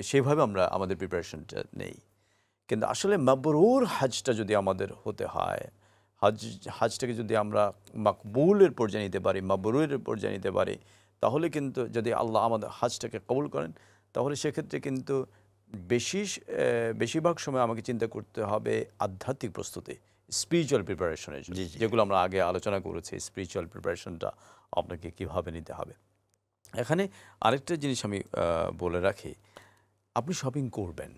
সেইভাবে আমরা আমাদের প্রিপারেশনটা নেই। কিন্তু আসলে মাবরুর হজটা যদি আমাদের হতে হয়, হজটাকে যদি আমরা মাকবুলের পর্যায়ে নিতে পারি, মাবরুরের পর্যায়ে নিতে পারি, তাহলে কিন্তু যদি আল্লাহ আমাদের হজটাকে কবুল করেন, তাহলে সেক্ষেত্রে কিন্তু বেশিরভাগ সময় আমাকে চিন্তা করতে হবে আধ্যাত্মিক প্রস্তুতি, স্পিরিচুয়াল প্রিপারেশনের জন্য, জি জি যেগুলো আমরা আগে আলোচনা করেছি। স্পিরিচুয়াল প্রিপারেশনটা আপনাকে কীভাবে নিতে হবে। এখানে আরেকটা জিনিস আমি বলে রাখি, আপনি শপিং করবেন,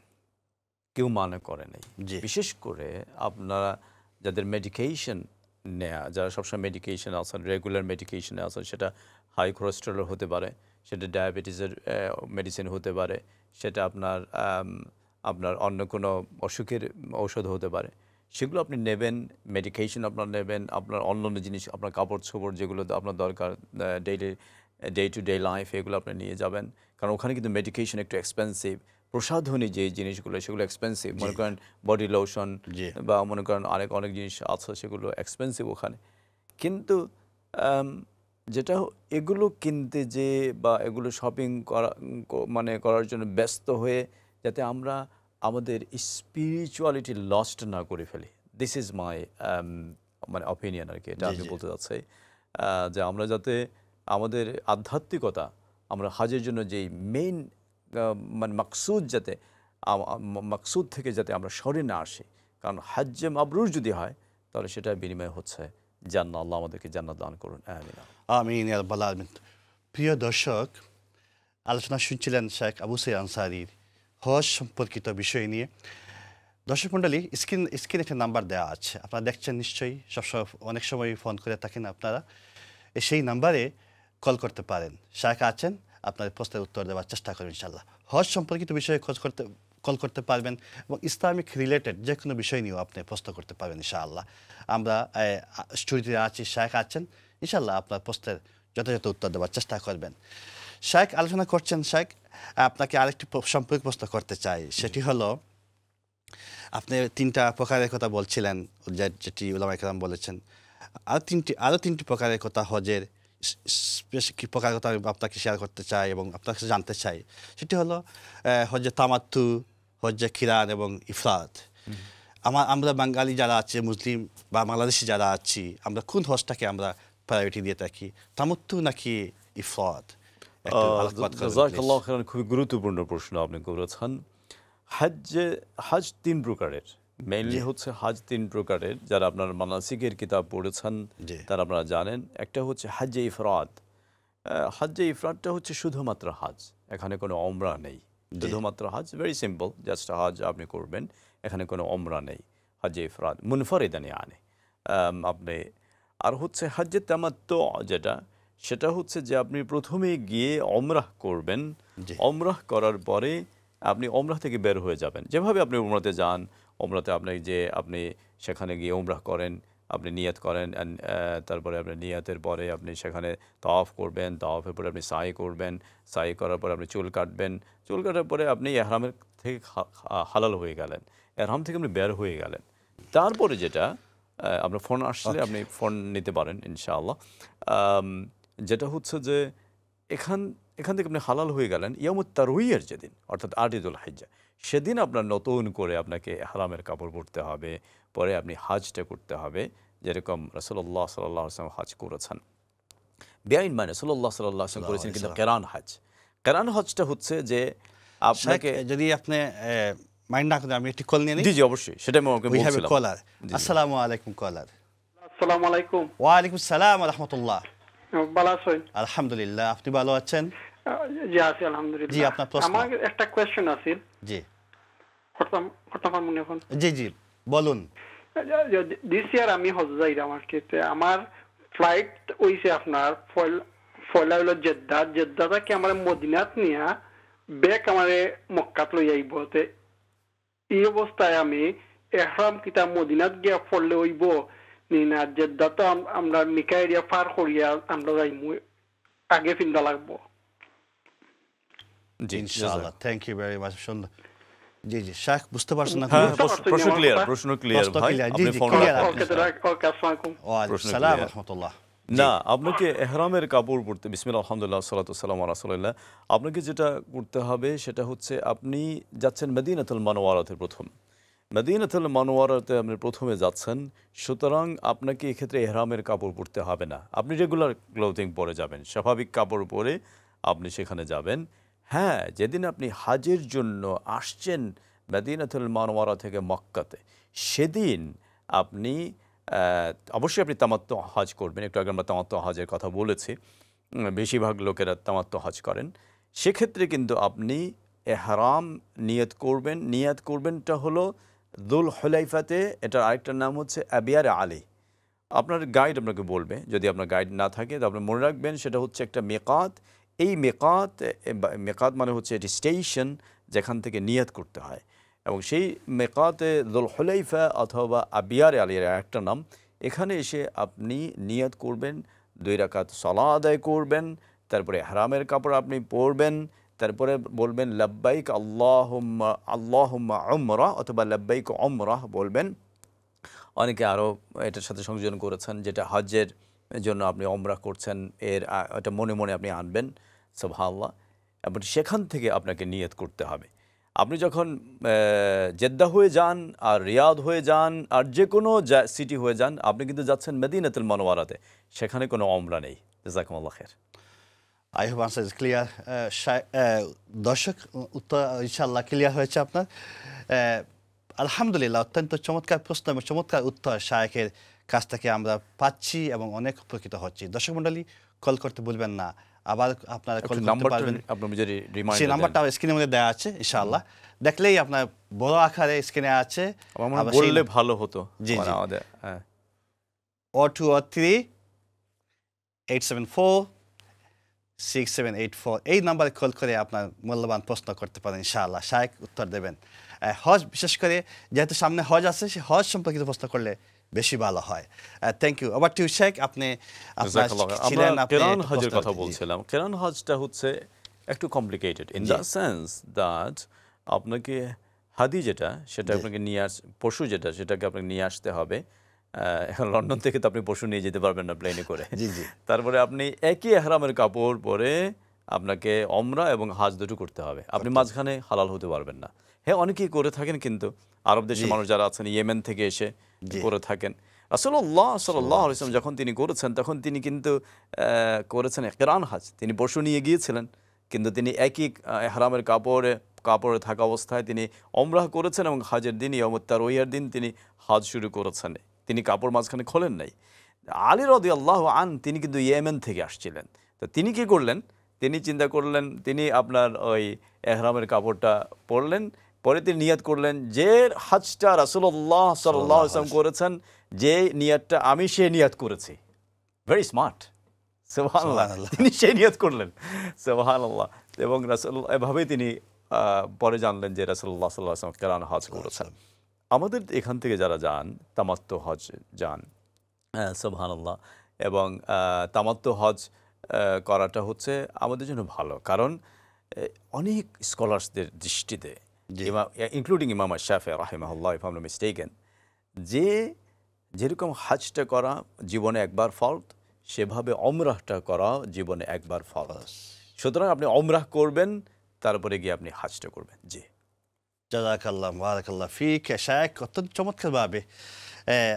কেউ মানা করে নাই। জি বিশেষ করে আপনারা যাদের মেডিকেশন নেয়া, যারা সবসময় মেডিকেশন আছেন, রেগুলার মেডিকেশনে আছেন, সেটা হাই কোলেস্টেরল হতে পারে, সেটা ডায়াবেটিসের মেডিসিন হতে পারে, সেটা আপনার অন্য কোনো অসুখের ঔষধ হতে পারে, সেগুলো আপনি নেবেন, মেডিকেশন আপনার নেবেন, আপনার অন্যান্য জিনিস, আপনার কাপড় চোপড় যেগুলো আপনার দরকার ডে টু ডে লাইফ, এগুলো আপনি নিয়ে যাবেন। কারণ ওখানে কিন্তু মেডিকেশন একটু এক্সপেন্সিভ, প্রসাধনী যে জিনিসগুলো সেগুলো এক্সপেন্সিভ, মনে করেন বডি লোশন জি বা মনে করেন অনেক জিনিস আছে সেগুলো এক্সপেন্সিভ ওখানে। কিন্তু যেটা এগুলো কিনতে যে বা এগুলো শপিং করার জন্য ব্যস্ত হয়ে যাতে আমরা আমাদের স্পিরিচুয়ালিটি লস্ট না করে ফেলি, দিস ইজ মাই মানে অপিনিয়ন আর কি, এটা জি, আমি জি। বলতে চাচ্ছি। যে আমরা যাতে আমাদের আধ্যাত্মিকতা, আমরা হজের জন্য যেই মেইন মানে মাকসুদ, যাতে মাকসুদ থেকে যাতে আমরা সরে না আসি। কারণ হজ্জে মাবরুর যদি হয় তাহলে সেটার বিনিময় হচ্ছে জান্নাত। আল্লাহ আমাদেরকে জান্নাত দান করুন, আমিন। আমিন ইয়া রাব্বাল আলামিন। প্রিয় দর্শক, আলোচনা শুনছিলেন শেখ আবু সাঈদ আনসারীর হজ সম্পর্কিত বিষয় নিয়ে। দর্শক মণ্ডলী, স্ক্রিনে একটা নাম্বার দেওয়া আছে, আপনারা দেখছেন নিশ্চয়ই, সবসময় অনেক সময় ফোন করে থাকেন আপনারা, সেই নাম্বারে কল করতে পারেন। শেখ আছেন, আপনাদের প্রশ্নের উত্তর দেওয়ার চেষ্টা করবেন ইনশাআল্লাহ। হজ সম্পর্কিত বিষয়ে কল করতে পারবেন এবং ইসলামিক রিলেটেড যে কোনো বিষয় নিয়েও আপনি প্রশ্ন করতে পারবেন ইনশাআল্লাহ। আমরা স্টুডিওতে আছি, শেখ আছেন, ইনশাআল্লাহ আপনার প্রশ্নের যথাযথ উত্তর দেওয়ার চেষ্টা করবেন। শেখ আলোচনা করছেন, শেখ আপনাকে আরেকটি সম্পর্কে প্রশ্ন করতে চাই, সেটি হলো আপনি তিনটা প্রকারের কথা বলছিলেন, যেটি উলামায়ে কেরাম বলেছেন, আরও তিনটি প্রকারের কথা হজের কি প্রকারের কথা আমি আপনাকে শেয়ার করতে চাই এবং আপনার কাছে জানতে চাই। সেটি হলো হজ্জে তামাত্তু, হজ্জে কিরান এবং ইফরাদ। আমরা বাঙালি যারা আছে, মুসলিম বা বাংলাদেশি যারা আছি, আমরা কোন হজটাকে আমরা প্রায়োরিটি দিয়ে থাকি, তামাত্তু নাকি ইফরাদ? একটু আলোকপাত করবেন, জাযাকাল্লাহু খাইরান। খুবই গুরুত্বপূর্ণ প্রশ্ন আপনি করেছেন। হজ তিন প্রকারের, মেইনলি হচ্ছে হজ তিন প্রকারের। যারা আপনার মানাসিকের কিতাব পড়েছেন জি তারা আপনারা জানেন। একটা হচ্ছে হজ্জে ইফরাদ। হজ্জে ইফরাদটা হচ্ছে শুধুমাত্র হজ, এখানে কোনো ওমরা নেই, শুধুমাত্র হজ, ভেরি সিম্পল, জাস্ট হজ আপনি করবেন, এখানে কোনো ওমরা নেই। হজ্জে ইফরাদ মুনফারিদান আনে আপনি। আর হচ্ছে হজ্জে তামাত্তু, সেটা হচ্ছে যে আপনি প্রথমে গিয়ে ওমরাহ করবেন, জি ওমরাহ করার পরে আপনি ওমরাহ থেকে বের হয়ে যাবেন। যেভাবে আপনি ওমরাতে যান, ওমরাতে আপনি সেখানে গিয়ে ওমরাহ করেন, আপনি নিয়াত করেন, তারপরে আপনি নিয়াতের পরে আপনি সেখানে তাওয়াফ করবেন, তাওয়াফের পরে আপনি সাই করবেন, সাই করার পরে আপনি চুল কাটবেন, চুল কাটার পরে আপনি ইহরামের থেকে হালাল হয়ে গেলেন, ইহরাম থেকে আপনি বের হয়ে গেলেন। তারপরে যেটা আপনার ফোন আসলে আপনি ফোন নিতে পারেন ইনশাআল্লাহ। যেটা হচ্ছে যে এখান থেকে আপনি হালাল হয়ে গেলেন ইয়ামুত তারউইয়ের যেদিন, অর্থাৎ 8 ঈদুল হিজ্জা, সেদিন আপনার নতুন করে আপনাকে ইহরামের কাপড় পরতে হবে, পরে আপনি হাজটা করতে হবে, যেরকম রাসূলুল্লাহ সাল্লাল্লাহু আলাইহি ওয়াসাল্লাম হাজ করেছেন। বেআইন মানে রাসূলুল্লাহ সাল্লাল্লাহু আলাইহি ওয়াসাল্লাম করেছেন কিন্তু কেরান হাজ। কেরান হজটা হচ্ছে যে আপনাকে, যদি আপনি মাইন্ড না করেন আমি একটি কল নিয়ে নিই। জি জি অবশ্যই, সেটাই আমি আপনাকে উই হ্যাভ এ বলছিলাম। কলার। আসসালামু আলাইকুম কলার। আসসালামু আলাইকুম। ওয়া আলাইকুম আসসালাম ওয়া রাহমাতুল্লাহ। ভালো আছেন? আলহামদুলিল্লাহ, আপনি ভালো আছেন? জি আছি আলহামদুলিল্লাহ। জি, আপনার প্রশ্ন। আমার একটা কোয়েশ্চেন আছে। জি করতে পারবেন এখন? জি জি বলুন। দিস ইয়ার আমি হজ যাইলাম আর কি। আমার ফ্লাইট হইছে আপনার পয়লা হলো জেদ্দা, জেদ্দা থেকে আমার মদিনাত নিয়া ব্যাক আমার মক্কাত লই আইব। এই অবস্থায় আমি এহরাম কিতা মদিনাত গিয়া পড়লে হইব নি না জেদ্দা তো আমরা মিকা এরিয়া পার করিয়া আমরা যাইমু আগে ফিন্দা লাগবো? জি ইনশাআল্লাহ, থ্যাংক ইউ ভেরি মাচ। সুন্দর। জি জি শেখ, বুঝতে পারছেন না? হ্যাঁ, বুঝতে পারছি প্রশ্ন আমার ক্লিয়ার, কথা। প্রশ্ন ক্লিয়ার প্রশ্ন ভাই, clear, জি, আপনি জি, ফোন clear রাখুন। ওকে আসসালামু আলাইকুম। ওয়া আলাইকুম প্রশ্ন আসসালাম clear। রাহমাতুল্লাহ। না, আপনাকে ইহরামের কাপড় পরতে, বিসমিল্লাহ আলহামদুলিল্লাহ সালাতু ওয়াসসালামু আলা রাসূলিল্লাহ, আপনাকে যেটা করতে হবে সেটা হচ্ছে আপনি যাচ্ছেন মদিনাতুল মুনাওয়ারাতে প্রথম। মদিনাতুল মুনাওয়ারাতে আপনি প্রথমে যাচ্ছেন, সুতরাং আপনাকে এক্ষেত্রে ইহরামের কাপড় পরতে হবে না। আপনি রেগুলার ক্লোথিং পরে যাবেন, স্বাভাবিক কাপড় পরে আপনি সেখানে যাবেন। হ্যাঁ, যেদিন আপনি হাজের জন্য আসছেন মদিনাতুল মুনাওয়ারা থেকে মক্কাতে, সেদিন আপনি অবশ্যই আপনি তামাত্তু হজ করবেন। একটু আগে আমরা তামাত্তু হজের কথা বলেছি, বেশিরভাগ লোকেরা তামাত্তু হজ করেন। সেক্ষেত্রে কিন্তু আপনি এহরাম নিয়ত করবেন। নিয়ত করবেনটা হলো দুল হুলাইফাতে, এটার আরেকটার নাম হচ্ছে আবিয়ার আলী। আপনার গাইড আপনাকে বলবে, যদি আপনার গাইড না থাকে তো আপনি মনে রাখবেন সেটা হচ্ছে একটা মেকাত। এই মেকাত মানে হচ্ছে এটি স্টেশন যেখান থেকে নিয়ত করতে হয়, এবং সেই মেকাতে দুল হুলাইফা অথবা আবিয়ার আলীর একটা নাম। এখানে এসে আপনি নিয়ত করবেন, 2 রাকাত সালাত আদায় করবেন, তারপরে ইহরামের কাপড় আপনি পরবেন, তারপরে বলবেন লাব্বাইক আল্লাহুম্মা আল্লাহুম্মা উমরা অথবা লাব্বাইক উমরাহ বলবেন। অনেকে আরও এটার সাথে সংযোজন করেছেন, যেটা হজ্জের জন্য আপনি উমরা করছেন, এটা মনে মনে আপনি আনবেন সুবহানাল্লাহ, এবং সেখান থেকে আপনাকে নিয়ত করতে হবে। আপনি যখন জেদ্দা হয়ে যান আর রিয়াদ হয়ে যান আর যে কোনো সিটি হয়ে যান, আপনি কিন্তু যাচ্ছেন মদিনাতুল মুনাওয়ারাতে, সেখানে কোনো উমরা নেই। জাযাকুমুল্লাহ খাইর। I hope answer is clear. দর্শক, উত্তর ইনশাআল্লাহ ক্লিয়ার হয়েছে আপনার। আলহামদুলিল্লাহ, অত্যন্ত চমৎকার প্রশ্ন এবং চমৎকার উত্তর শায়েখের কাছ থেকে আমরা পাচ্ছি এবং অনেক উপকৃত হচ্ছি। দর্শক মণ্ডলী, কল করতে ভুলবেন না। আবার আপনারা কল করতে পারবেন। সেই নাম্বারটা স্ক্রিনের মধ্যে দেওয়া আছে, ইনশাআল্লাহ দেখলেই আপনার বড় আকারে স্ক্রিনে আছে। বললে ভালো হতো। জি জি, আমাদের 0203 874 6784 এই নাম্বারে কল করে আপনার মূল্যবান প্রশ্ন করতে পারেন, ইনশাআল্লাহ শায়েখ উত্তর দেবেন। হজ, বিশেষ করে যেহেতু সামনে হজ আছে, সেই হজ সম্পর্কিত প্রশ্ন করলে বেশি ভালো হয়। Thank you. Over to Sheikh, আপনি কেরান হজের কথা বলছিলাম। কেরান হজটা হচ্ছে একটু complicated in the sense that আপনাকে হাদি যেটা, সেটা আপনাকে নিয়ে পশু যেটা, সেটাকে আপনাকে নিয়ে আসতে হবে। এখন লন্ডন থেকে তো আপনি পশু নিয়ে যেতে পারবেন না প্লেনে করে। জি জি। তারপরে আপনি একই এহরামের কাপড় পরে আপনাকে উমরা এবং হাজ দুটো করতে হবে। আপনি মাঝখানে হালাল হতে পারবেন না। হ্যাঁ, অনেকেই করে থাকেন, কিন্তু আরব দেশের মানুষ যারা আছেন ইয়েমেন থেকে এসে করে থাকেন। রাসূলুল্লাহ সাল্লাল্লাহু আলাইহি ওয়াসাল্লাম যখন তিনি করেছেন, তখন তিনি কিন্তু করেছেন কিরান হজ। তিনি পশু নিয়ে গিয়েছিলেন, কিন্তু তিনি একই ইহরামের কাপড়ে থাকা অবস্থায় তিনি উমরাহ করেছেন, এবং হজের দিন ইয়ামুত তারউইয়ার দিন তিনি হজ শুরু করেছেন। তিনি কাপড় মাঝখানে খোলেন নাই। আলী রাদিয়াল্লাহু আনহু তিনি কিন্তু ইয়েমেন থেকে আসছিলেন। তো তিনি কি করলেন? তিনি চিন্তা করলেন, তিনি আপনার ওই ইহরামের কাপড়টা পরলেন, পরে তিনি নিয়ত করলেন যে হজটা রাসূলুল্লাহ সাল্লাল্লাহু আলাইহি ওয়াসাল্লাম করেছেন, যে নিয়তটা আমি সেই নিয়ত করেছি। ভেরি স্মার্ট, সুবহানাল্লাহ। তিনি সেই নিয়ত করলেন, সুবহানাল্লাহ। এবং রাসূল এভাবেই তিনি পরে জানলেন যে রাসূলুল্লাহ সাল্লাল্লাহু আলাইহি ওয়াসাল্লাম কিরান হজ করেছেন। আমাদের এখান থেকে যারা যান, তামাত্তু হজ যান, সুবহানাল্লাহ, এবং তামাত্তু হজ করাটা হচ্ছে আমাদের জন্য ভালো, কারণ অনেক স্কলার্সদের দৃষ্টিতে, ইনক্লুডিং ইমাম শাফিঈ রাহিমাহুল্লাহ if I am not mistaken, যে যেরকম হাজটা করা জীবনে একবার ফরজ, সেভাবে ওমরাহটা করা জীবনে একবার ফরজ। সুতরাং আপনি ওমরাহ করবেন, তারপরে গিয়ে আপনি হাজটা করবেন। জি, জাযাকাল্লাহ বারাকাল্লাহ ফিক শায়েখ, অত্যন্ত চমৎকারভাবে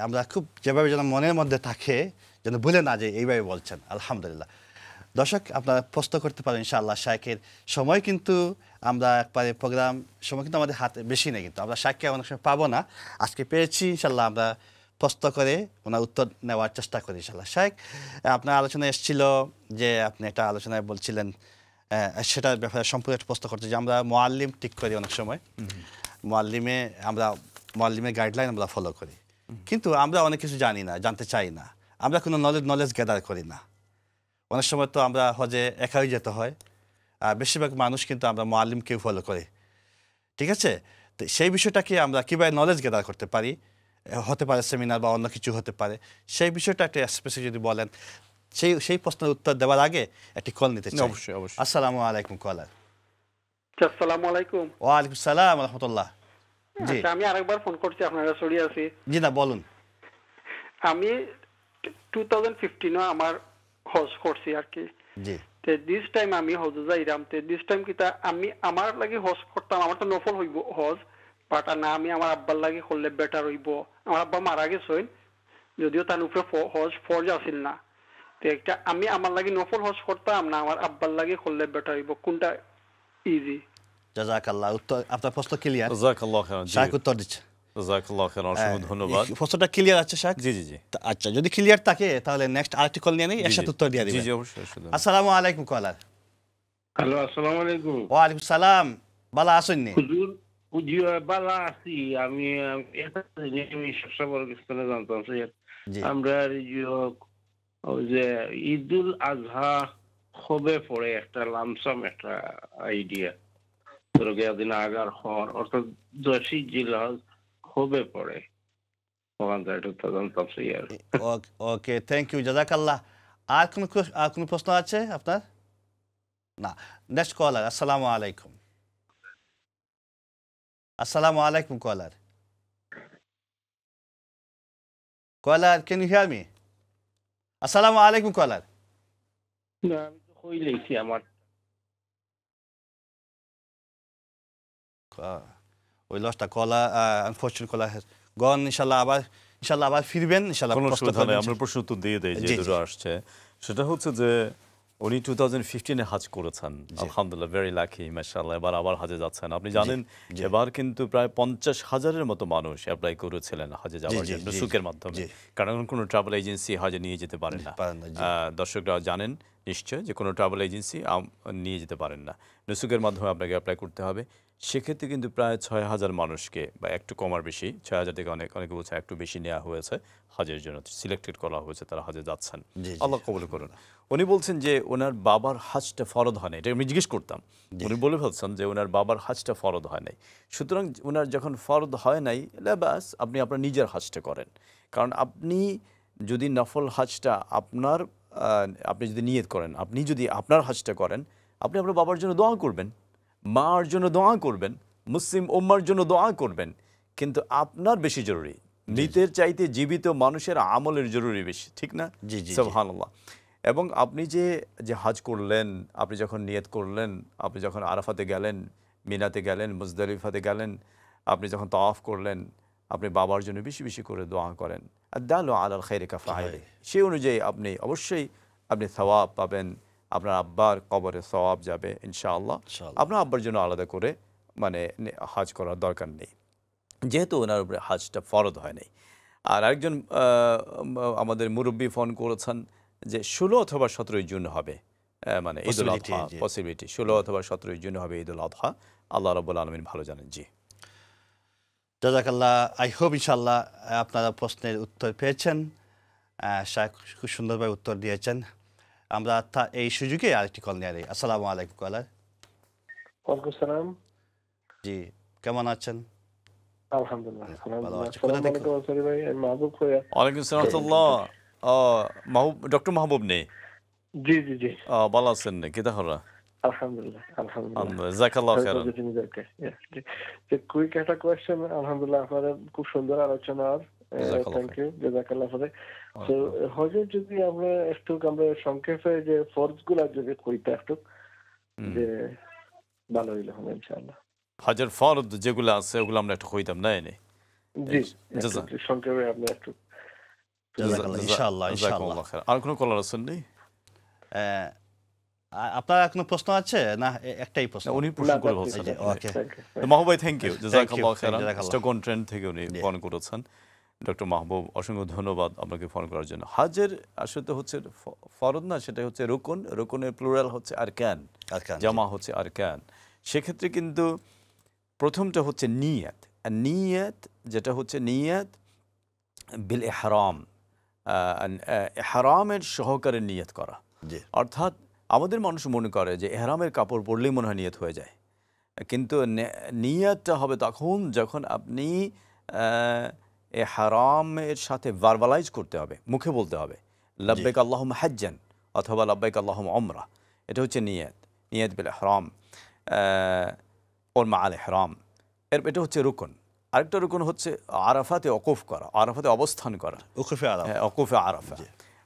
আমরা খুব যেভাবে যেন মনের মধ্যে থাকে, যেন ভুলে না যে এইভাবে বলছেন। আলহামদুলিল্লাহ। দর্শক আপনারা প্রশ্ন করতে পারেন ইনশাআল্লাহ। শায়েখের সময় কিন্তু আমরা একবারে প্রোগ্রাম সময় কিন্তু আমাদের হাতে বেশি নেই, কিন্তু আমরা শায়েখকে অনেক সময় পাবো না। আজকে পেয়েছি, ইনশাআল্লাহ আমরা প্রশ্ন করে ওনার উত্তর নেওয়ার চেষ্টা করি ইনশাআল্লাহ। শায়েখ, আপনার আলোচনায় এসেছিল যে আপনি একটা আলোচনায় বলছিলেন, সেটার ব্যাপারে সম্পূর্ণ একটা প্রশ্ন করতে, যে আমরা মুআল্লিম ঠিক করি অনেক সময়, মুআল্লিমের গাইডলাইন আমরা ফলো করি, কিন্তু আমরা অনেক কিছু জানি না, জানতে চাই না, আমরা কোনো নলেজ গ্যাদার করি না। অনেক সময় তো আমরা হজে একাই যেতে হয়, আর বেশিরভাগ মানুষ কিন্তু আমরা মুআল্লিমকেও ফলো করি, ঠিক আছে? তো সেই বিষয়টাকে আমরা কীভাবে নলেজ গ্যাদার করতে পারি, হতে পারে সেমিনার বা অন্য কিছু হতে পারে, সেই বিষয়টা একটা স্পেসিফিক যদি বলেন। সেই প্রশ্নের উত্তর দেওয়ার আগে একটি কল নিতে চাই। অবশ্যই অবশ্যই। আসসালামু আলাইকুম কলার। আসসালামু আলাইকুম। ওয়ালাইকুম সালাম রহমতুল্লাহ। জি আচ্ছা, আমি আরেকবার ফোন করছি, আপনারা সরি আছি। জি না বলুন। আমি 2015 আমার হজ করছি আর কি। জি তে দিস টাইম আমি হজ যাইরাম, তে দিস টাইম কিতা আমি আমার লাগি হজ করতাম, আমার তো নফল হইব হজ, বাট না আমি আমার আব্বার লাগি করলে বেটার হইব। আমার আব্বা মারা গেছেন, যদিও তার উপরে হজ ফরজ আছিল না। তো একটা আমি আমার লাগি নফল হজ করতাম না আমার আব্বার লাগি করলে বেটার হইব, কোনটা ইজি? জাযাকাল্লাহ। উত্তর আপনার প্রশ্ন ক্লিয়ার? জাযাকাল্লাহ খাইরান। জি, শায়েখ উত্তর দিচ্ছে। জাযাকাল্লাহ খাইরান, অসংখ্য ধন্যবাদ। প্রশ্নটা ক্লিয়ার আছে শায়েখ? জি জি জি আচ্ছা, যদি ক্লিয়ার থাকে তাহলে নেক্সট আরেকটি কল নিয়ে নেই, একসাথে উত্তর দিয়ে জি দিবেন। জি অবশ্যই অবশ্যই। আসসালামু আলাইকুম কলার। হ্যালো, আসসালামু আলাইকুম। ওয়ালাইকুম সালাম। ভালো আছেন নি? হুজুর, বালা আছি। আমি একটা জিনিস আমি সবসময় বড় কিছু না জানতাম স্যার। জি আমরা ওই যে ঈদুল আজহা কবে পড়ে, একটা লামসাম একটা আইডিয়া ধরো দিন আগার হর, অর্থাৎ 10ই জিলহজ কবে পড়ে, ওখান থেকে একটু জানতাম স্যার। ওকে, থ্যাংক ইউ, জাযাকাল্লাহ। আর কোনো প্রশ্ন আছে আপনার? না। Next caller. আসসালামু আলাইকুম। আসসালামু আলাইকুম caller. Caller, can you hear me? আসসালামু আলাইকুম কলার। না, আমি তো কইলেইছি আমার। ওই লসটা কলা, আনফরচুনেট কলা হ্যাজ গন। ইনশাআল্লাহ আবার ফিরবেন ইনশাআল্লাহ। কোনো প্রশ্ন অসুবিধা নেই, করবেন। আমরা প্রশ্ন উত্তর দিয়ে দেই যে জি, দুটো জি। আসছে। সেটা হচ্ছে যে উনি 2015-এ হাজ করেছেন, আলহামদুলিল্লাহ, ভেরি লাকি, মাশাআল্লাহ। এবার আবার হাজে যাচ্ছেন। আপনি জানেন জি। এবার কিন্তু প্রায় 50,000-এর মতো মানুষ অ্যাপ্লাই করেছিলেন হাজে যাওয়ার জি, জন্য জি, নুসুকের মাধ্যমে, জি। কারণ কোনো ট্রাভেল এজেন্সি হাজে নিয়ে যেতে পারেন না। পারেন না, জি। দর্শকরা জানেন নিশ্চয় যে কোনো ট্রাভেল এজেন্সি নিয়ে যেতে পারেন না, নুসুকের মাধ্যমে আপনাকে অ্যাপ্লাই করতে হবে। সেক্ষেত্রে কিন্তু প্রায় 6,000 মানুষকে, বা একটু কমার বেশি, 6,000 থেকে অনেকে বলছে একটু বেশি নেওয়া হয়েছে হজের জন্য, সিলেক্টেড করা হয়েছে, তারা হজে যাচ্ছেন। জি, জি। আল্লাহ কবুল করুন। উনি বলছেন যে ওনার বাবার হাজটা ফরজ হয় না, এটা আমি জিজ্ঞেস করতাম। উনি বলে ফেলছেন যে ওনার বাবার হাজটা ফরজ হয় নাই। সুতরাং ওনার যখন ফরজ হয় নাই, ব্যাস আপনি আপনার নিজের হাজটা করেন। কারণ আপনি যদি নফল হাজটা আপনি যদি নিয়ত করেন, আপনি যদি আপনার হাজটা করেন, আপনি আপনার বাবার জন্য দোয়া করবেন, মার জন্য দোয়া করবেন, মুসলিম উম্মার জন্য দোয়া করবেন, কিন্তু আপনার বেশি জরুরি। মৃতের চাইতে জীবিত মানুষের আমলের জরুরি বেশি, ঠিক না? জি, জি, জি। সুবহানাল্লাহ। এবং আপনি যে হজ করলেন, আপনি যখন নিয়ত করলেন, আপনি যখন আরাফাতে গেলেন, মিনাতে গেলেন, মুজদালিফাতে গেলেন, আপনি যখন তাওয়াফ করলেন, আপনি বাবার জন্য বেশি বেশি করে দোয়া করেন। আদ-দালু আলাল খায়রি কাফাইলি, সেই অনুযায়ী আপনি অবশ্যই আপনি সওয়াব পাবেন, আপনার আব্বার কবরে সওয়াব যাবে ইনশাআল্লাহ। ইনশাআল্লাহ। আপনার আব্বার জন্য আলাদা করে হজ করার দরকার নেই, যেহেতু ওনার উপরে হজটা ফরজ হয় নাই। আর আরেকজন আমাদের মুরব্বী ফোন করেছেন যে 16 অথবা 17 জুন হবে, মানে ঈদুল Possibility, আযহা, জি। পসিবিলিটি 16 অথবা 17 জুন হবে ঈদুল আযহা। আল্লাহ রাব্বুল আলামিন ভালো জানেন। জি, জাযাকাল্লাহ। আই হোপ ইনশাআল্লাহ আপনারা প্রশ্নের উত্তর পেয়েছেন। শায়েখ খুব সুন্দরভাবে উত্তর দিয়েছেন। আমরা এই সুযোগে আরেকটি কল নিয়ে নিই। আসসালামু আলাইকুম কলার। ওয়ালাইকুম সালাম। জি, কেমন আছেন? আলহামদুলিল্লাহ, ভালো আলহামদুলিল্লাহ। আছি। কোথা আসসালামু থেকে? আলাইকুম আনসারী ভাই, আমি মাহবুব ভাইয়া। ওয়ালাইকুম আসসালাম ওয়া রাহমাতুল্লাহ। ডক্টর মাহবুব নেই, জি জি জি, ভালো আছেন কি তাহলে? আলহামদুলিল্লাহ আলহামদুলিল্লাহ। জাযাকাল্লাহু খাইরান। যে কুইক একটা কোয়েশ্চেন, আলহামদুলিল্লাহ আপনাদের খুব সুন্দর আলোচনার জাযাকাল্লাহ থ্যাংক খাইর। ইউ, জাযাকাল্লাহ খাইর। তো হজে যদি আমরা আমরা সংক্ষেপে যে ফরজ গুলা যদি কইতে যে ভালো হইলো হবে ইনশাআল্লাহ। হজের ফরদ যেগুলো আছে ওগুলো আমরা একটু কইতাম না এনে। জি, জাযা সংক্ষেপে আপনি জাযাকাল্লাহ, ইনশাআল্লাহ, ইনশাআল্লাহ। জাযাকাল্লাহ খাইর। আর কোনো কলার আছেন নেই? আপনার কোনো প্রশ্ন আছে না একটাই প্রশ্ন? না, উনি প্রশ্ন করে বলছেন। ওকে, তো মাহবুব ভাই thank you, জাযাকাল্লাহ Khair. জাযাকাল্লাহ। Stockholm trend থেকে উনি ফোন করেছেন। ডক্টর মাহবুব, অসংখ্য ধন্যবাদ আপনাকে ফোন করার জন্য। হজের আসলে হচ্ছে ফরদ না, সেটা হচ্ছে রুকুন, রুকুনের প্লুরাল হচ্ছে আরকান, আরকান, জামা হচ্ছে আরকান। সেক্ষেত্রে কিন্তু প্রথমটা হচ্ছে নিয়াত, আর নিয়াত যেটা হচ্ছে নিয়াত বিল ইহরাম, ইহরামের সহকারে নিয়াত করা। জি, অর্থাৎ আমাদের মানুষ মনে করে যে ইহরামের কাপড় পরলেই মনে হয় নিয়াত হয়ে যায়, কিন্তু নিয়াতটা হবে তখন যখন আপনি ইহরামের সাথে ভার্বালাইজ করতে হবে, মুখে বলতে হবে লাব্বাইক আল্লাহুম্মা হাজ্জান অথবা লাব্বাইক আল্লাহুম্মা উমরা। এটা হচ্ছে নিয়াত, নিয়াত বিল ইহরাম ওর মা আল ইহরাম। এটা হচ্ছে রুকন। আরেকটা রুকন হচ্ছে আরাফাতে ওকুফ করা, আরাফাতে অবস্থান করা। উকুফে আরাফা। হ্যাঁ, ওকুফে আরাফা।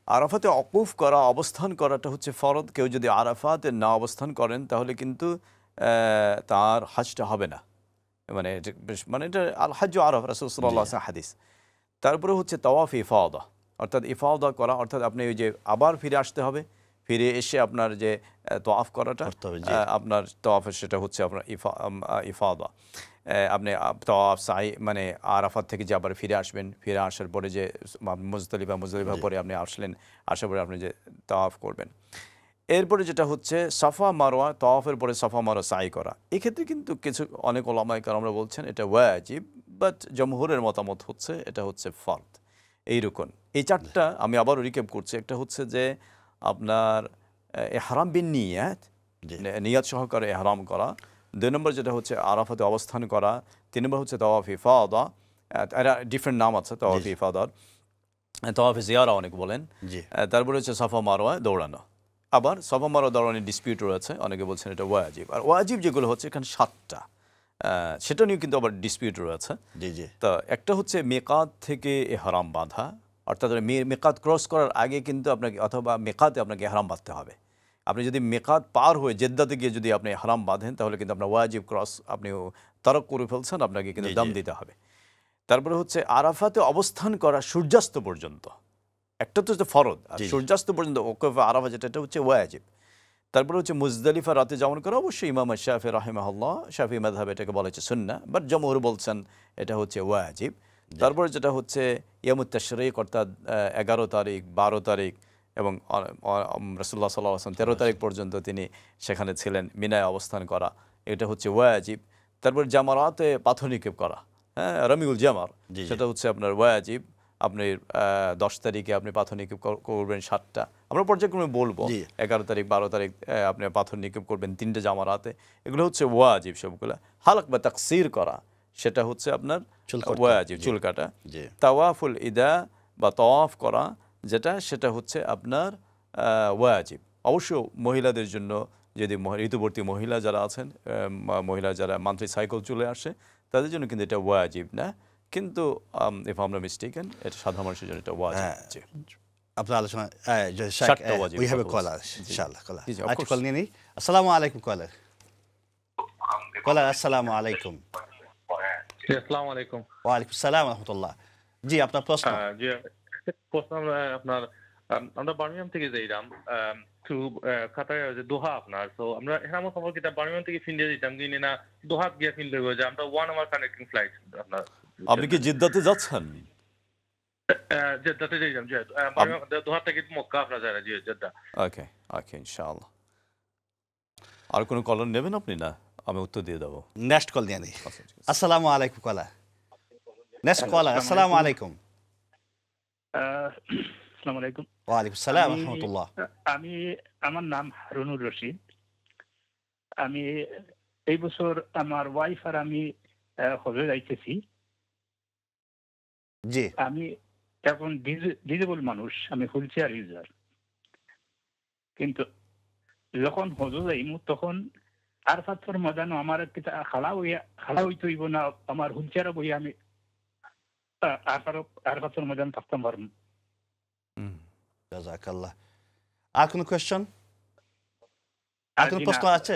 আরাফাতে ওকুফ করা, অবস্থান করাটা হচ্ছে ফরদ। কেউ যদি আরাফাতে না অবস্থান করেন তাহলে কিন্তু তার হজটা হবে না। মানে এটা আল হজ্জ আরাফা, রাসূলুল্লাহ সাল্লাল্লাহু আলাইহি ওয়াসাল্লাম হাদিস। তারপরে হচ্ছে তাওয়াফ ইফাদা, অর্থাৎ ইফাদা করা, অর্থাৎ আপনি ওই যে আবার ফিরে আসতে হবে, ফিরে এসে আপনার যে তাওয়াফ করাটা আপনার তাওয়াফের, সেটা হচ্ছে আপনার ইফাদা। আপনি তাওয়াফ সাই মানে আরাফাত থেকে যে আবার ফিরে আসবেন, ফিরে আসার পরে যে মুজদালিফা পরে আপনি আসলেন, আসার পরে আপনি যে তাওয়াফ করবেন। এরপরে যেটা হচ্ছে সাফা মারওয়া, তাওয়াফের পরে সাফা মারওয়া সাই করা। এক্ষেত্রে কিন্তু কিছু অনেক উলামায়ে কেরামরা বলছেন এটা ওয়াজিব, বাট জমহুরের মতামত হচ্ছে এটা হচ্ছে ফরদ। এই রকম এই চারটা আমি আবারও রিক্যাপ করছি। একটা হচ্ছে যে আপনার ইহরাম বিন নিয়াত, নিয়াত সহকারে ইহরাম করা। 2 নম্বর যেটা হচ্ছে আরাফাতে অবস্থান করা। 3 নম্বর হচ্ছে তাওয়াফ ইফাদা, এটা ডিফারেন্ট নাম আছে তাওয়াফ ইফাদার, তাওয়াফ জিয়ারা অনেক বলেন। তারপরে হচ্ছে সাফা মারওয়া দৌড়ানো। আবার সাফা মারওয়া দৌড়ানোর ডিসপিউট রয়েছে, অনেকে বলছেন এটা ওয়াজিব। আর ওয়াজিব যেগুলো হচ্ছে এখানে 7টা, সেটা নিয়েও কিন্তু আবার ডিসপিউট রয়েছে। তা একটা হচ্ছে মিকাত থেকে ইহরাম বাঁধা, অর্থাৎ মিকাত ক্রস করার আগে কিন্তু আপনাকে, অথবা মিকাতে আপনাকে ইহরাম বাঁধতে হবে। আপনি যদি মিকাত পার হয়ে জেদ্দাতে গিয়ে যদি আপনি ইহরাম বাঁধেন তাহলে কিন্তু আপনার ওয়াজিব ক্রস আপনি তারক করে ফেলছেন, আপনাকে কিন্তু দাম দিতে হবে। তারপরে হচ্ছে আরাফাতে অবস্থান করা সূর্যাস্ত পর্যন্ত, একটা তো হচ্ছে ফরদ, আর সূর্যাস্ত পর্যন্ত ওকুফ আরাফা যেটা হচ্ছে ওয়াজিব। তারপরে হচ্ছে মুজদালিফা রাতে যাপন করা, অবশ্যই ইমাম শাফি রাহিমাহুল্লাহ, শাফি মাযহাব এটাকে বলা হচ্ছে সুন্নাহ, বাট জমহুর বলছেন এটা হচ্ছে ওয়াজিব। তারপরে যেটা হচ্ছে ইয়ামুত তাশরিক, অর্থাৎ 11 তারিখ 12 তারিখ এবং রাসূলুল্লাহ সাল্লাল্লাহু আলাইহি ওয়াসাল্লাম 13 তারিখ পর্যন্ত তিনি সেখানে ছিলেন, মিনায় অবস্থান করা, এটা হচ্ছে ওয়াজিব। তারপর জামারাতে পাথর নিক্ষেপ করা, হ্যাঁ, রামিউল জামার, সেটা হচ্ছে আপনার ওয়াজিব। আপনি 10 তারিখে আপনি পাথর নিক্ষেপ করবেন 7টা, আমরা পর্যায়ক্রমে বলবো। 11 তারিখ 12 তারিখ আপনি পাথর নিক্ষেপ করবেন 3টে জামারাতে, এগুলো হচ্ছে ওয়াজিব সবগুলো। হালক বা তাকসির করা, সেটা হচ্ছে আপনার ওয়াজিব, চুল কাটা। তাওয়াফুল ইদা বা তাওয়াফ করা যেটা, সেটা হচ্ছে আপনার ওয়াজিব। অবশ্য মহিলাদের জন্য, যদি ঋতুবর্তী মহিলা যারা আছেন, মহিলা যারা মান্থলি সাইকেল চলে আসে, তাদের জন্য কিন্তু এটা ওয়াজিব না, কিন্তু if I am not mistaken এটা সাধারণ মানুষের জন্য এটা ওয়াজিব। আপনার আলোচনা উই হ্যাভ এ কলার, ইনশাআল্লাহ কলার। আজকে কল নিয়ে নেই। আসসালামু আলাইকুম কলার। কলার আসসালামু আলাইকুম। আসসালামু আলাইকুম। ওয়া আলাইকুম আসসালাম ওয়া রাহমাতুল্লাহ। জি, আপনার প্রশ্ন। জি, প্রশ্ন আপনার, আমরা বার্মিংহাম থেকে যাইলাম টু কাতার যে দোহা আপনার, তো আমরা এখানে খবর কিটা বার্মিংহাম থেকে ফিন্ডিয়া দিতাম কিন্তু না দোহা গিয়া ফিন্ডে গো যে আমরা 1 আওয়ার কানেক্টিং ফ্লাইট আপনার। আপনি কি জিদ্দাতে যাচ্ছেন? জেদ্দাতে যাইলাম, জি, বার্মিংহাম দোহা থেকে মক্কা আপনার যায়, জি, জেদ্দা। ওকে ওকে, ইনশাআল্লাহ। আর কোনো কলার নেবেন আপনি? না, আমি উত্তর দিয়ে দেবো। নেক্সট কল নিয়ে নেই। আসসালামু আলাইকুম কলার। Next caller. আসসালামু আলাইকুম। আসসালামু আলাইকুম। ওয়া আলাইকুম আসসালাম ওয়া রাহমাতুল্লাহ। আমার নাম হারুনুর রশিদ। আমি এই বছর আমার ওয়াইফ আর আমি হজে যাইতেছি। জি। আমি এখন ডিজেবল মানুষ, আমি হুইল চেয়ার ইউজার, কিন্তু যখন হজে যাইমু তখন আরফাতের ময়দানে আমার খাড়া হইতে হইব না, আমার হুইল চেয়ারে বই আমি আরফাতের ময়দান থাকতাম পারবো। জাযাকাল্লাহ। আর কোনো কোয়েশ্চন, আর কোনো প্রশ্ন আছে?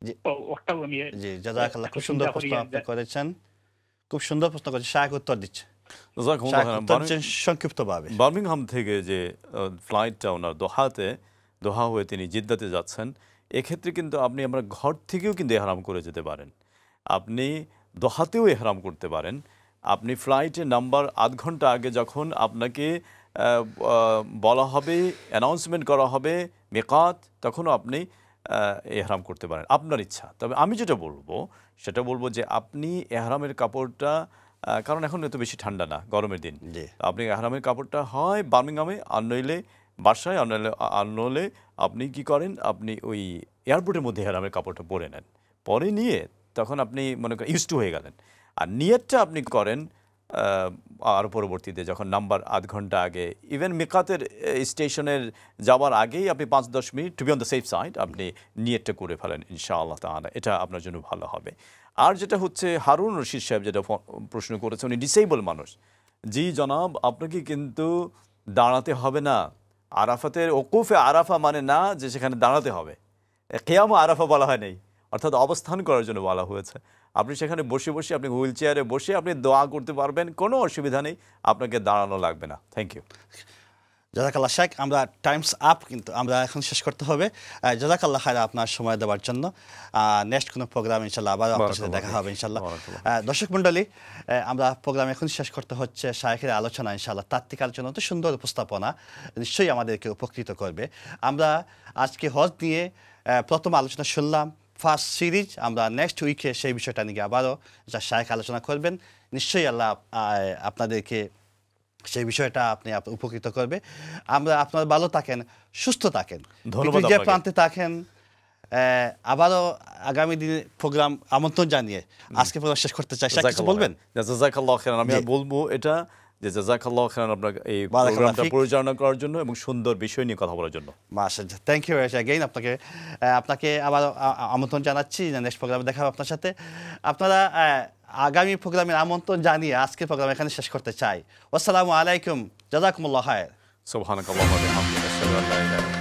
জি জি, জাযাকাল্লাহ, খুব সুন্দর প্রশ্ন আপনি করেছেন, খুব সুন্দর প্রশ্ন করেছেন। শায়েখ উত্তর দিচ্ছে, সংক্ষিপ্তভাবে। বার্মিংহাম থেকে যে ফ্লাইটটা ওনার দোহা হয়ে তিনি জিদ্দাতে যাচ্ছেন, এক্ষেত্রে কিন্তু আপনি আমরা ঘর থেকেও কিন্তু এহরাম করে যেতে পারেন। আপনি দোহাতেও এহরাম করতে পারেন। আপনি ফ্লাইটের নাম্বার আধ ঘন্টা আগে যখন আপনাকে বলা হবে, অ্যানাউন্সমেন্ট করা হবে মিকাত, তখনও আপনি এহরাম করতে পারেন, আপনার ইচ্ছা। তবে আমি যেটা বলবো সেটা বলবো যে আপনি এহরামের কাপড়টা, কারণ এখন এত বেশি ঠান্ডা না, গরমের দিন, আপনি এহরামের কাপড়টা হয় বার্মিংহামে, আর নইলে বাসায়, আর নইলে আপনি কি করেন, আপনি ওই এয়ারপোর্টের মধ্যে এহরামের কাপড়টা পরে নেন, পরে নিয়ে তখন আপনি মনে করেন ইউজ টু হয়ে গেলেন। আর নিয়তটা আপনি করেন আর পরবর্তীতে যখন নাম্বার আধ ঘন্টা আগে, ইভেন মিকাতের স্টেশনের যাওয়ার আগেই আপনি 5-10 minute, to be on the safe side, আপনি নিয়তটা করে ফেলেন ইনশাআল্লাহ তাআলা, এটা আপনার জন্য ভালো হবে। আর যেটা হচ্ছে হারুন রশিদ সাহেব যেটা প্রশ্ন করেছে, উনি ডিসেবল মানুষ। জি জনাব, আপনাকে কিন্তু দাঁড়াতে হবে না। আরাফাতের ওকুফে আরাফা মানে না যে সেখানে দাঁড়াতে হবে, কিয়াম আরাফা বলা হয় নাই, অর্থাৎ অবস্থান করার জন্য বলা হয়েছে। আপনি সেখানে বসে বসে, আপনি হুইল চেয়ারে বসে আপনি দোয়া করতে পারবেন, কোনো অসুবিধা নেই, আপনাকে দাঁড়ানো লাগবে না। Thank you. জাযাকাল্লাহ শেখ, আমরা টাইমস আপ, কিন্তু আমরা এখন শেষ করতে হবে। জাযাকাল্লাহ খায়রা আপনার সময় দেওয়ার জন্য। নেক্সট কোনো প্রোগ্রাম ইনশাল্লাহ আবার আপনার সাথে দেখা হবে ইনশাল্লাহ। দর্শক মণ্ডলী, আমরা প্রোগ্রাম এখন শেষ করতে হচ্ছে। শায়েখের আলোচনা ইনশাল্লাহ, তাত্ত্বিক আলোচনা, তো সুন্দর উপস্থাপনা, নিশ্চয়ই আমাদেরকে উপকৃত করবে। আমরা আজকে হজ নিয়ে প্রথম আলোচনা শুনলাম, ফার্স্ট সিরিজ। আমরা নেক্সট উইকে সেই বিষয়টা নিয়ে আবারও যা শায়েখ আলোচনা করবেন, নিশ্চয়ই আল্লাহ আপনাদেরকে সেই বিষয়টা আপনি উপকৃত করবে। আমরা আপনার ভালো থাকেন, সুস্থ থাকেন, যে প্রান্তে থাকেন। আবারও আগামী দিনে প্রোগ্রাম আমন্ত্রণ জানিয়ে আজকে প্রোগ্রাম শেষ করতে চাই। কিছু বলবেন? জাযাকাল্লাহ খাইরান। আমি বলবো এটা যে জাযাকাল্লাহ খাইরান আপনাকে এই প্রোগ্রামটা পরিচালনা করার জন্য এবং সুন্দর বিষয় নিয়ে কথা বলার জন্য। মাশাআল্লাহ, থ্যাংক ইউ অ্যাগেইন। আপনাকে আবার আমন্ত্রণ জানাচ্ছি, নেক্সট প্রোগ্রামে দেখা হবে আপনার সাথে। আপনারা আগামী প্রোগ্রামের আমন্ত্রণ জানিয়ে আজকের প্রোগ্রাম এখানে শেষ করতে চাই। আসসালামু আলাইকুম, জাযাকুমুল্লাহ খায়র। সুবহানাকাল্লাহু ওয়া বিহামদিহি, আশহাদু আল্লা ইলাহা ইল্লা আনতা।